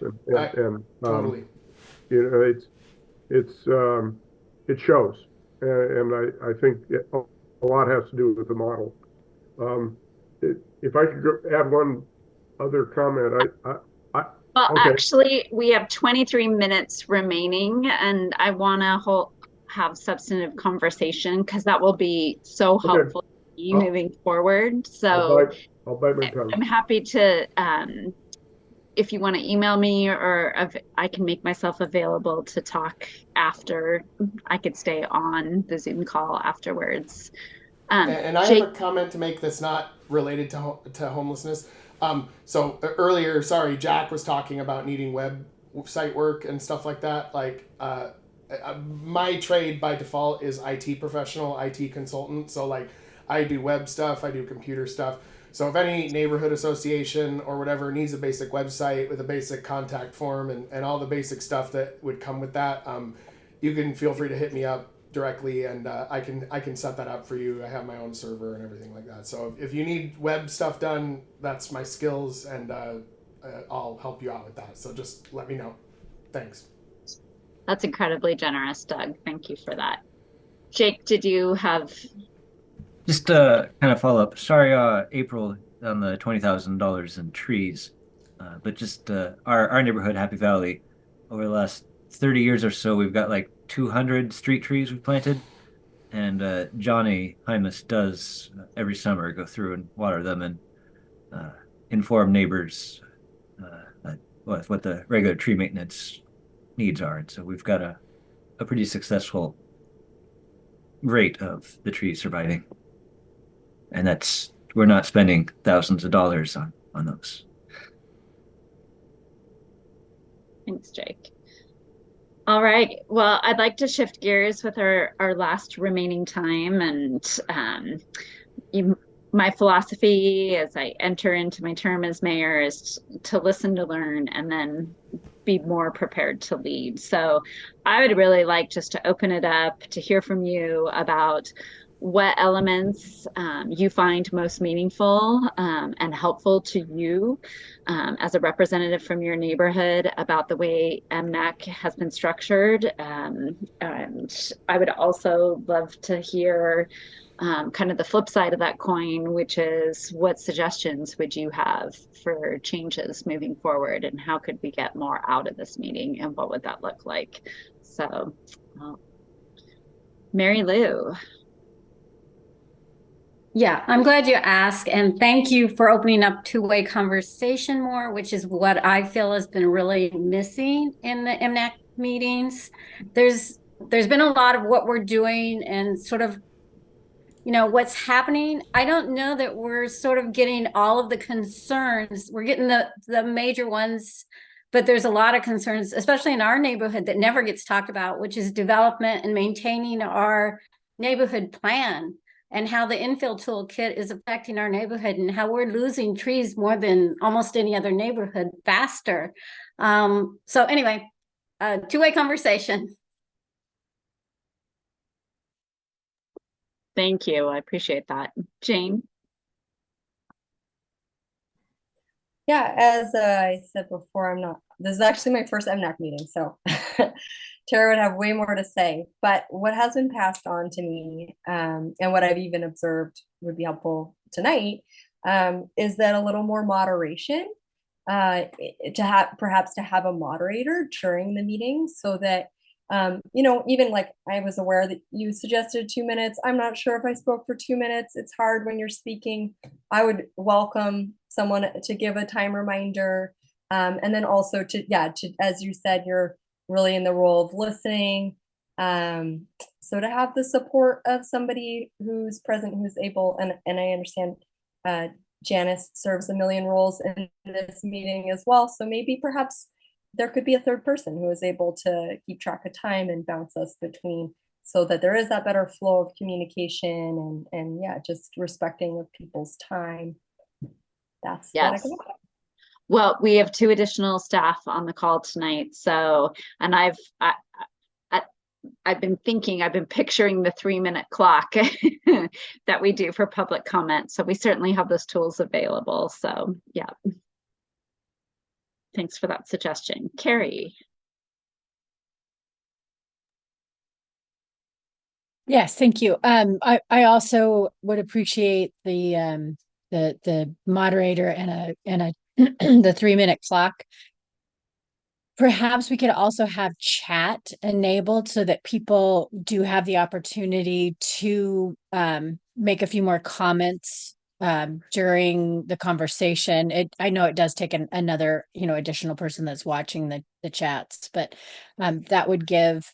Totally. It shows, and I think a lot has to do with the model. If I could add one other comment, Well, okay. actually, we have 23 minutes remaining, and I want to have substantive conversation because that will be so helpful to me moving forward. So I'll bite my tongue. I'm happy to, if you want to email me, or I can make myself available to talk after. I could stay on the Zoom call afterwards. And I have a comment to make that's not related to homelessness. So earlier, sorry, Jack was talking about needing website work and stuff like that. Like my trade by default is IT professional, IT consultant. So like I do web stuff, I do computer stuff. So if any neighborhood association or whatever needs a basic website with a basic contact form and all the basic stuff that would come with that, you can feel free to hit me up directly, and I can set that up for you. I have my own server and everything like that. So if you need web stuff done, that's my skills, and I'll help you out with that. So just let me know. Thanks. That's incredibly generous, Doug. Thank you for that. Jake, did you have Just kind of follow up. Sorry, April, on the $20,000 in trees, but just our neighborhood, Happy Valley, over the last 30 years or so, we've got like 200 street trees we've planted, and Johnny Hymas does every summer go through and water them and inform neighbors what the regular tree maintenance needs are. And so we've got a pretty successful rate of the trees surviving. And we're not spending thousands of dollars on those. Thanks, Jake. All right. Well, I'd like to shift gears with our last remaining time. And my philosophy as I enter into my term as mayor is to listen, to learn, and then be more prepared to lead. So I would really like just to open it up to hear from you about what elements you find most meaningful and helpful to you as a representative from your neighborhood about the way MNAC has been structured. And I would also love to hear kind of the flip side of that coin, which is what suggestions would you have for changes moving forward, and how could we get more out of this meeting, and what would that look like? So, Mary Lou. Yeah, I'm glad you asked, and thank you for opening up two-way conversation more, which is what I feel has been really missing in the MNAC meetings. There's been a lot of what we're doing and sort of what's happening. I don't know that we're sort of getting all of the concerns. We're getting the major ones, but there's a lot of concerns, especially in our neighborhood, that never gets talked about, which is development and maintaining our neighborhood plan, and how the infill toolkit is affecting our neighborhood, and how we're losing trees more than almost any other neighborhood faster. So anyway, two-way conversation. Thank you. I appreciate that. Jane? Yeah, as I said before, this is actually my first MNAC meeting, so Tara would have way more to say. But what has been passed on to me, and what I've even observed would be helpful tonight, is that a little more moderation, perhaps to have a moderator during the meeting, so that even like I was aware that you suggested 2 minutes. I'm not sure if I spoke for 2 minutes. It's hard when you're speaking. I would welcome someone to give a time reminder. And then also to, as you said, you're really in the role of listening. So to have the support of somebody who's present, who's able, and I understand Janice serves a million roles in this meeting as well. So maybe perhaps there could be a third person who is able to keep track of time and bounce us between, so that there is that better flow of communication and yeah, just respecting of people's time. That's what I Yes. can. Well, we have 2 additional staff on the call tonight. So, and I've been picturing the 3-minute clock that we do for public comment. So we certainly have those tools available. So yeah. Thanks for that suggestion. Carrie. Yes, thank you. I also would appreciate the moderator and a the 3-minute clock. Perhaps we could also have chat enabled so that people do have the opportunity to make a few more comments during the conversation. I know it does take another, additional person that's watching the chats, but that would give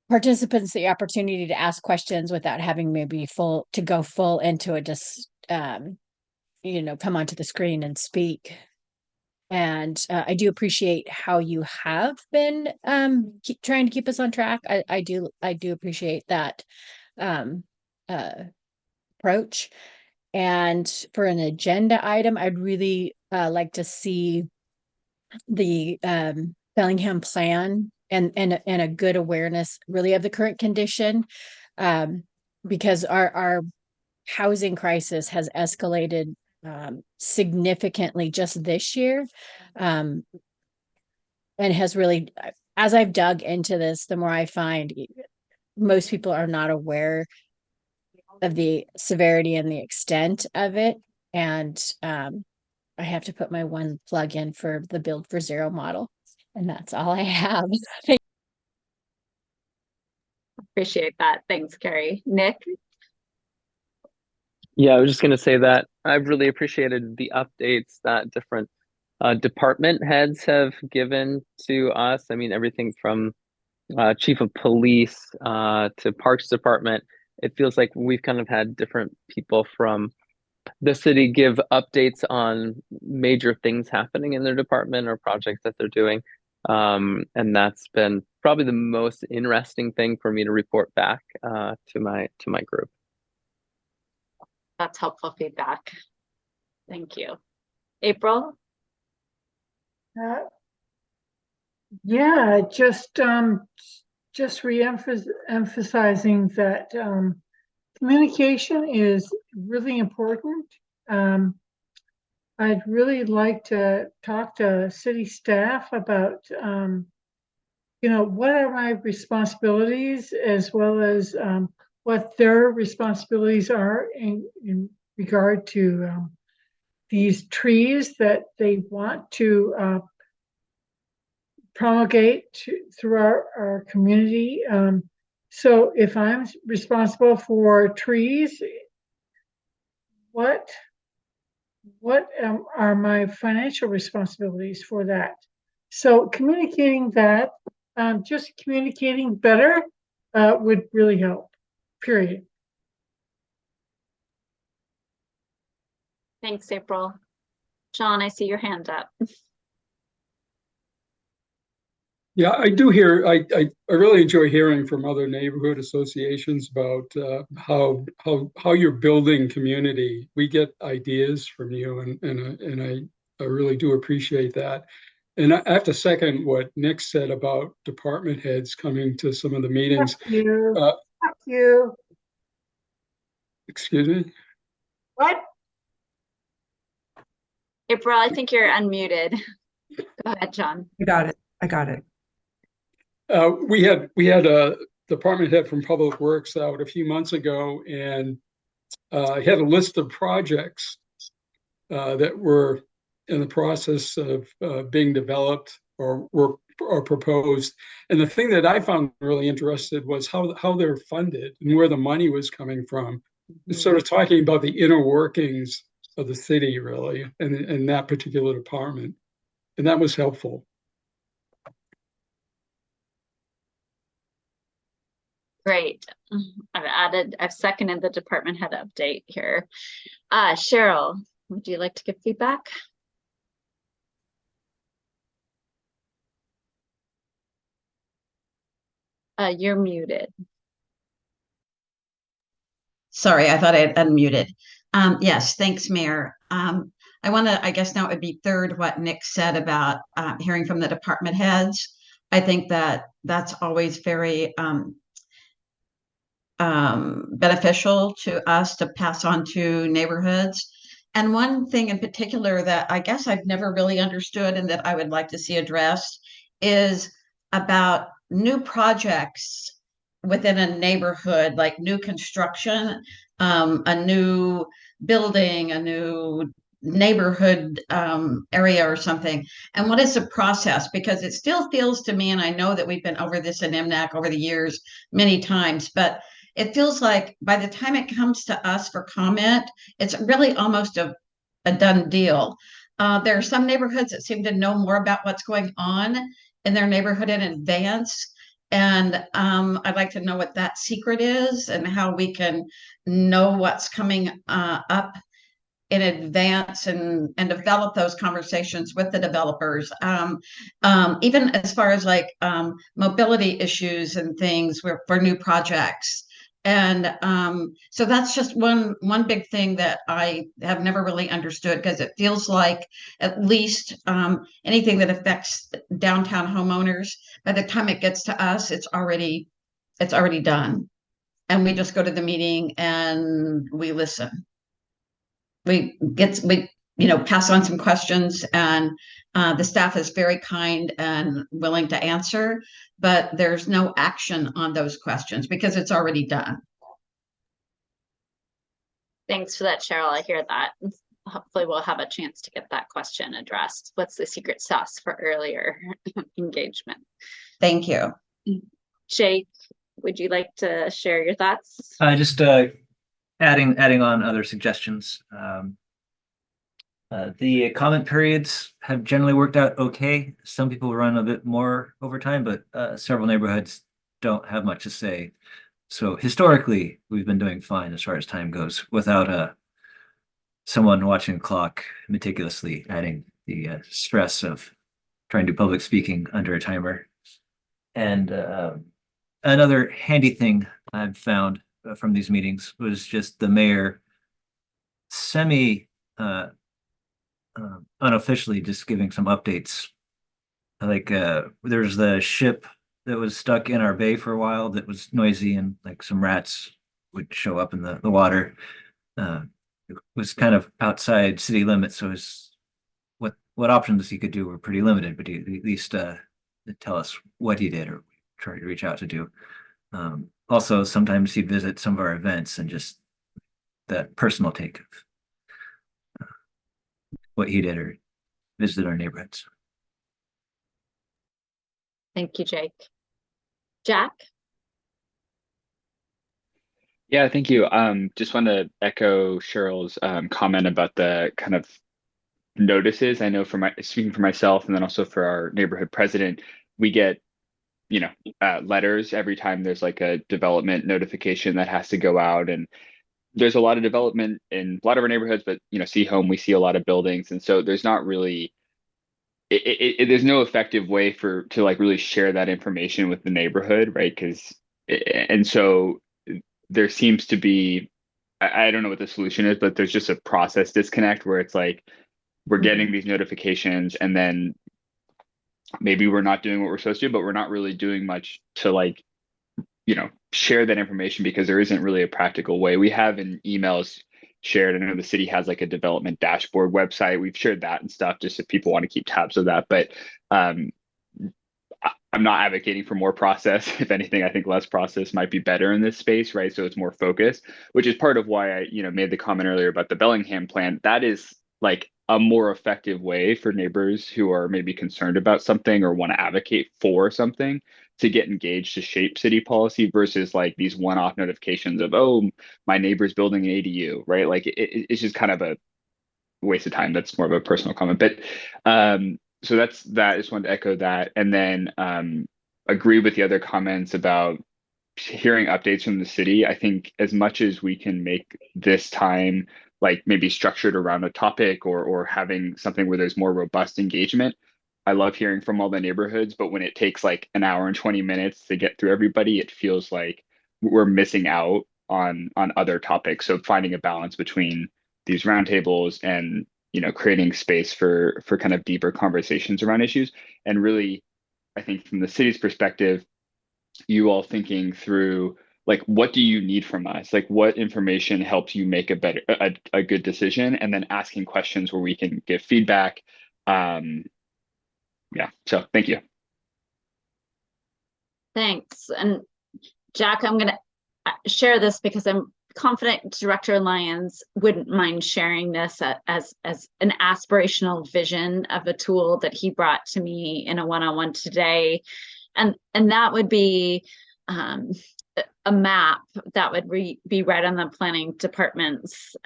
participants the opportunity to ask questions without having maybe go full into it, just come onto the screen and speak. And I do appreciate how you have been trying to keep us on track. I do appreciate that approach. And for an agenda item, I'd really like to see the Bellingham plan and a good awareness really of the current condition, because our housing crisis has escalated significantly just this year, and has really, as I've dug into this, the more I find most people are not aware of the severity and the extent of it. And I have to put my one plug in for the Build for Zero model. And that's all I have. Appreciate that. Thanks, Carrie. Nick? Yeah, I was just going to say that I've really appreciated the updates that different department heads have given to us. I mean, everything from chief of police to parks department. It feels like we've kind of had different people from the city give updates on major things happening in their department or projects that they're doing. And that's been probably the most interesting thing for me to report back to my group. That's helpful feedback. Thank you. April? Yeah, just emphasizing that communication is really important. I'd really like to talk to city staff about, what are my responsibilities, as well as what their responsibilities are in regard to these trees that they want to promulgate through our community. So if I'm responsible for trees, what are my financial responsibilities for that? So communicating that, just communicating better would really help, period. Thanks, April. John, I see your hand up. Yeah, I do hear. I really enjoy hearing from other neighborhood associations about how you're building community. We get ideas from you, and I really do appreciate that. And I have to second what Nick said about department heads coming to some of the meetings. Fuck you. Fuck you. Excuse me? What? April, I think you're unmuted. Go ahead, John. I got it. We had a department head from Public Works out a few months ago, and he had a list of projects that were in the process of being developed or proposed. And the thing that I found really interested was how they're funded and where the money was coming from. Sort of talking about the inner workings of the city, really, and that particular department. And that was helpful. Great. I've seconded the department head update here. Cheryl, would you like to give feedback? You're muted. Sorry, I thought I had unmuted. Yes, thanks, Mayor. I want to, I guess now it would be third what Nick said about hearing from the department heads. I think that that's always very beneficial to us to pass on to neighborhoods. And one thing in particular that I guess I've never really understood and that I would like to see addressed is about new projects within a neighborhood, like new construction, a new building, a new neighborhood area or something. And what is the process? Because it still feels to me, and I know that we've been over this in MNAC over the years many times, but it feels like by the time it comes to us for comment, it's really almost a done deal. There are some neighborhoods that seem to know more about what's going on in their neighborhood in advance. And I'd like to know what that secret is and how we can know what's coming up in advance and develop those conversations with the developers. Even as far as like mobility issues and things for new projects. And so that's just one big thing that I have never really understood, because it feels like at least anything that affects downtown homeowners, by the time it gets to us, it's already done. And we just go to the meeting and we listen. We pass on some questions, and the staff is very kind and willing to answer, but there's no action on those questions because it's already done. Thanks for that, Cheryl. I hear that. Hopefully we'll have a chance to get that question addressed. What's the secret sauce for earlier engagement? Thank you. Jake, would you like to share your thoughts? Just adding on other suggestions. The comment periods have generally worked out okay. Some people run a bit more over time, but several neighborhoods don't have much to say. So historically, we've been doing fine as far as time goes without someone watching the clock meticulously, adding the stress of trying to do public speaking under a timer. And another handy thing I've found from these meetings was just the mayor unofficially just giving some updates. Like there's the ship that was stuck in our bay for a while that was noisy, and like some rats would show up in the water. It was kind of outside city limits, so what options he could do were pretty limited, but he at least tell us what he did or try to reach out to do. Also, sometimes he'd visit some of our events and just that personal take of what he did or visit our neighborhoods. Thank you, Jake. Jack? Yeah, thank you. Just want to echo Cheryl's comment about the kind of notices. I know speaking for myself and then also for our neighborhood president, we get letters every time there's like a development notification that has to go out, and there's a lot of development in a lot of our neighborhoods, but see home, we see a lot of buildings, and so there's not really there's no effective way to like really share that information with the neighborhood, right? And so there seems to be, I don't know what the solution is, but there's just a process disconnect where it's like we're getting these notifications and then maybe we're not doing what we're supposed to do, but we're not really doing much to like share that information because there isn't really a practical way. We have in emails shared. I know the city has like a development dashboard website. We've shared that and stuff just if people want to keep tabs of that. But I'm not advocating for more process. If anything, I think less process might be better in this space, right? So it's more focused, which is part of why I made the comment earlier about the Bellingham plan. That is like a more effective way for neighbors who are maybe concerned about something or want to advocate for something to get engaged to shape city policy versus like these one-off notifications of, oh, my neighbor's building an ADU, right? Like it's just kind of a waste of time. That's more of a personal comment. But so that's that. I just wanted to echo that. And then agree with the other comments about hearing updates from the city. I think as much as we can make this time like maybe structured around a topic or having something where there's more robust engagement, I love hearing from all the neighborhoods, but when it takes like an hour and 20 minutes to get through everybody, it feels like we're missing out on other topics. So finding a balance between these roundtables and, you know, creating space for kind of deeper conversations around issues. And really, I think from the city's perspective, you all thinking through like, what do you need from us? Like, what information helps you make a good decision, and then asking questions where we can give feedback. Yeah, so thank you. Thanks. And Jack, I'm going to share this because I'm confident Director Lyons wouldn't mind sharing this as an aspirational vision of a tool that he brought to me in a one-on-one today. And that would be a map that would be right on the planning department's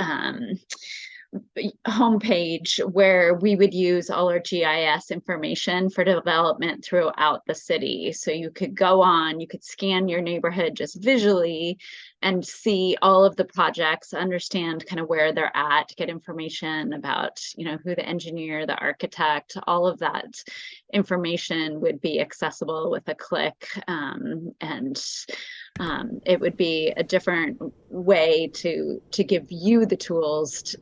homepage, where we would use all our GIS information for development throughout the city. So you could go on, you could scan your neighborhood just visually and see all of the projects, understand kind of where they're at, get information about, you know, who the engineer, the architect, all of that information would be accessible with a click. It would be a different way to give you the tools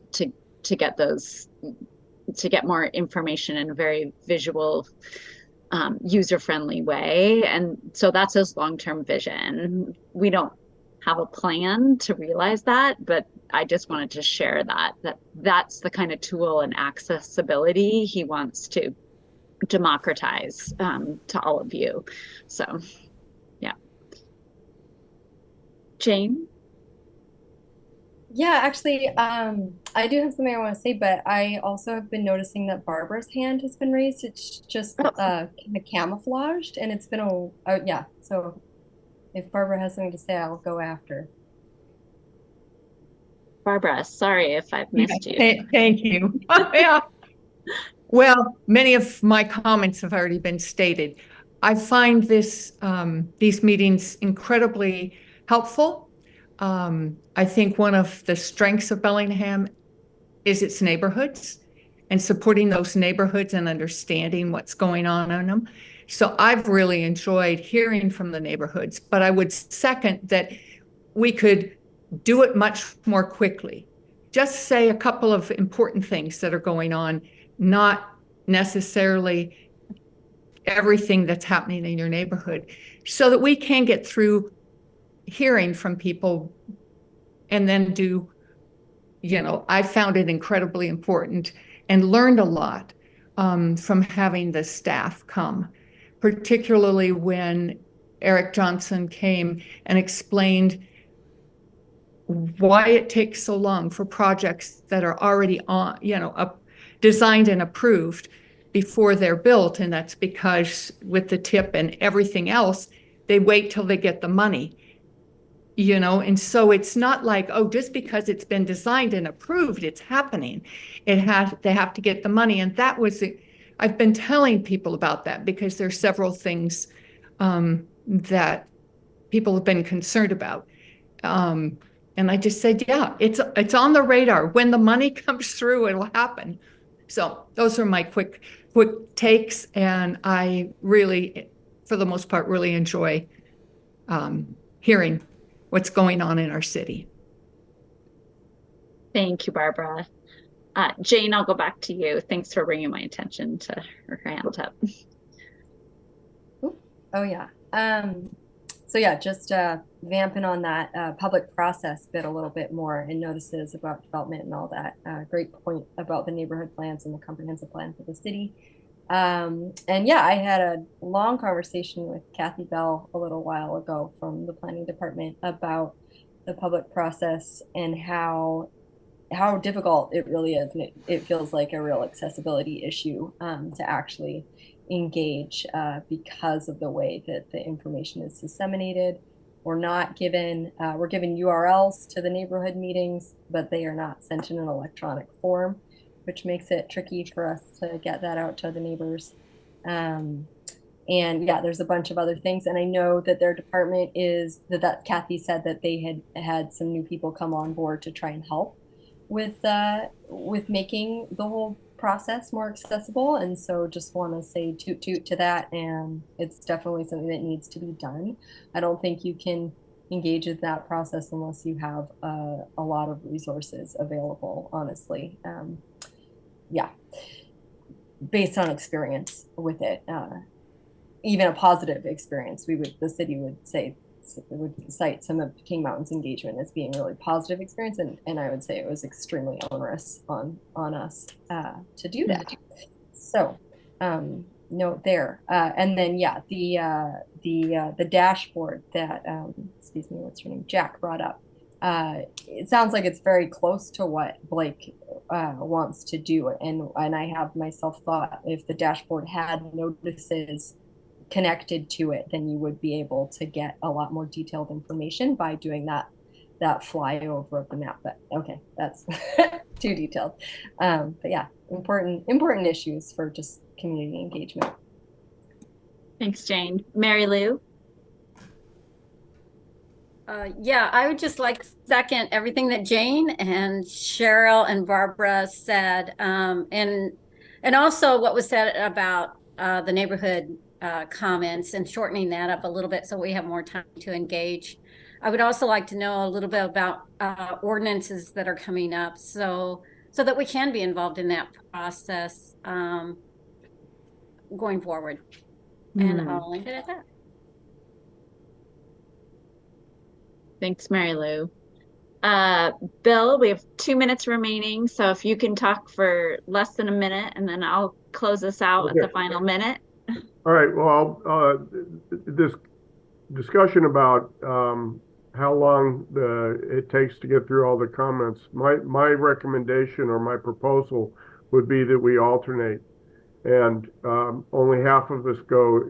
to get those, to get more information in a very visual, user-friendly way. And so that's his long-term vision. We don't have a plan to realize that, but I just wanted to share that's the kind of tool and accessibility he wants to democratize to all of you. So yeah. Jane? Yeah, actually, I do have something I want to say, but I also have been noticing that Barbara's hand has been raised. It's just kind of camouflaged, and it's been yeah. So if Barbara has something to say, I'll go after. Barbara, sorry if I've missed you. Thank you. Yeah. Well, many of my comments have already been stated. I find these meetings incredibly helpful. I think one of the strengths of Bellingham is its neighborhoods and supporting those neighborhoods and understanding what's going on in them. So I've really enjoyed hearing from the neighborhoods, but I would second that we could do it much more quickly. Just say a couple of important things that are going on, not necessarily everything that's happening in your neighborhood, so that we can get through hearing from people and then do, you know, I found it incredibly important and learned a lot from having the staff come, particularly when Eric Johnson came and explained why it takes so long for projects that are already on, you know, designed and approved before they're built. And that's because with the tip and everything else, they wait till they get the money, you know. And so it's not like, oh, just because it's been designed and approved, it's happening. They have to get the money. And that was, I've been telling people about that because there's several things that people have been concerned about. And I just said, yeah, it's on the radar. When the money comes through, it'll happen. So those are my quick takes. And I really, for the most part, really enjoy hearing what's going on in our city. Thank you, Barbara. Jane, I'll go back to you. Thanks for bringing my attention to her hand up. Oh, yeah. So yeah, just vamping on that public process bit a little bit more, and notices about development and all that. Great point about the neighborhood plans and the comprehensive plan for the city. And yeah, I had a long conversation with Kathy Bell a little while ago from the planning department about the public process and how difficult it really is. And it feels like a real accessibility issue to actually engage because of the way that the information is disseminated. We're given URLs to the neighborhood meetings, but they are not sent in an electronic form, which makes it tricky for us to get that out to the neighbors. And yeah, there's a bunch of other things. And I know that their department is that Kathy said that they had some new people come on board to try and help with making the whole process more accessible. And so just want to say toot toot to that. And it's definitely something that needs to be done. I don't think you can engage with that process unless you have a lot of resources available, honestly. Yeah, based on experience with it, even a positive experience, the city would say, would cite some of King Mountain's engagement as being a really positive experience, and I would say it was extremely onerous on us to do that. So note there, and then yeah, the dashboard that excuse me, what's her name, Jack brought up. It sounds like it's very close to what Blake wants to do, and I have myself thought if the dashboard had notices connected to it, then you would be able to get a lot more detailed information by doing that flyover of the map. But okay, that's too detailed. But yeah, important issues for just community engagement. Thanks, Jane. Mary Lou? Yeah, I would just like to second everything that Jane and Cheryl and Barbara said, and also what was said about the neighborhood comments and shortening that up a little bit so we have more time to engage. I would also like to know a little bit about ordinances that are coming up, so that we can be involved in that process going forward. And I'll leave it at that. Thanks, Mary Lou. Bill, we have 2 minutes remaining, so if you can talk for less than a minute, and then I'll close us out at the final minute. All right. Well, this discussion about how long it takes to get through all the comments, my recommendation or my proposal would be that we alternate, and only half of us go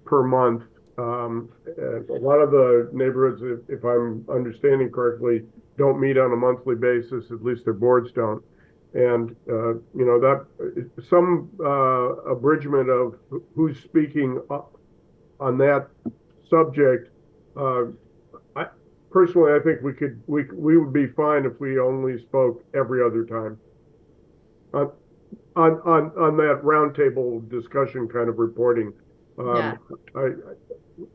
per month. A lot of the neighborhoods, if I'm understanding correctly, don't meet on a monthly basis. At least their boards don't. And you know, that some abridgment of who's speaking on that subject. Personally, I think we would be fine if we only spoke every other time on that roundtable discussion kind of reporting. Yeah.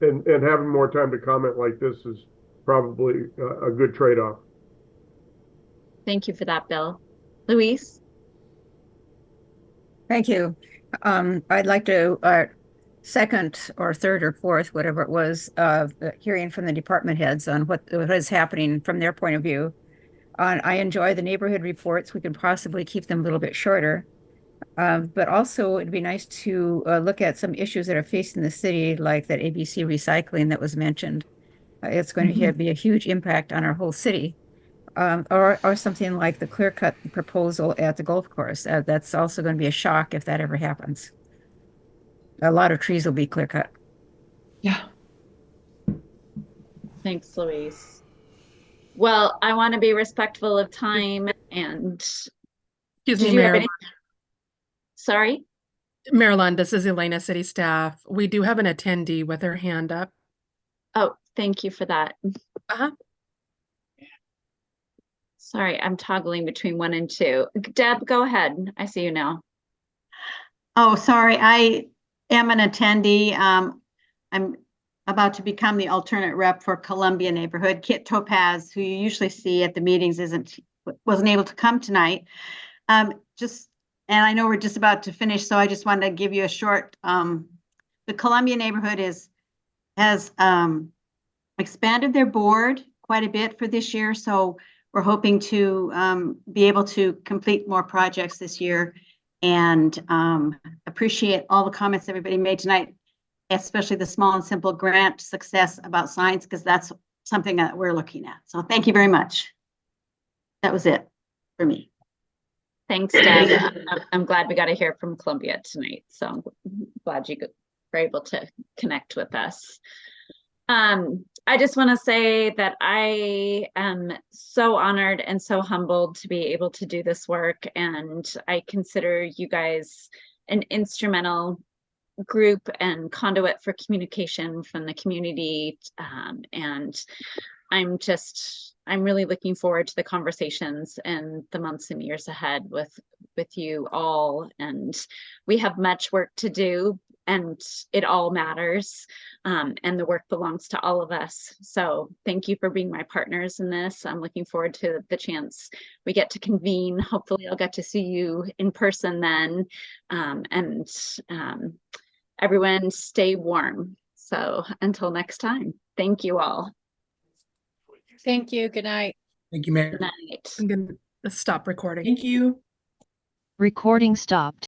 And having more time to comment like this is probably a good trade-off. Thank you for that, Bill. Luis? Thank you. I'd like to second or third or fourth, whatever it was, hearing from the department heads on what is happening from their point of view. I enjoy the neighborhood reports. We could possibly keep them a little bit shorter. But also it'd be nice to look at some issues that are facing the city, like that ABC recycling that was mentioned. It's going to be a huge impact on our whole city. Or something like the clear cut proposal at the golf course. That's also going to be a shock if that ever happens. A lot of trees will be clear cut. Yeah. Thanks, Luis. Well, I want to be respectful of time and excuse me, Mayor. Sorry? Marilyn, this is Elena, city staff. We do have an attendee with her hand up. Oh, thank you for that. Uh-huh. Sorry, I'm toggling between 1 and 2. Deb, go ahead. I see you now. Oh, sorry. I am an attendee. I'm about to become the alternate rep for Columbia neighborhood. Kit Topaz, who you usually see at the meetings, wasn't able to come tonight. And I know we're just about to finish, so I just wanted to give you a short. The Columbia neighborhood has expanded their board quite a bit for this year, so we're hoping to be able to complete more projects this year, and appreciate all the comments everybody made tonight, especially the small and simple grant success about science, because that's something that we're looking at. So thank you very much. That was it for me. Thanks, Deb. I'm glad we got to hear from Columbia tonight. So I'm glad you were able to connect with us. I just want to say that I am so honored and so humbled to be able to do this work. And I consider you guys an instrumental group and conduit for communication from the community. And I'm really looking forward to the conversations in the months and years ahead with you all. And we have much work to do, and it all matters. And the work belongs to all of us. So thank you for being my partners in this. I'm looking forward to the chance we get to convene. Hopefully I'll get to see you in person then. Everyone stay warm. So until next time, thank you all. Thank you. Good night. Thank you, Mayor. Good night. I'm going to stop recording. Thank you. Recording stopped.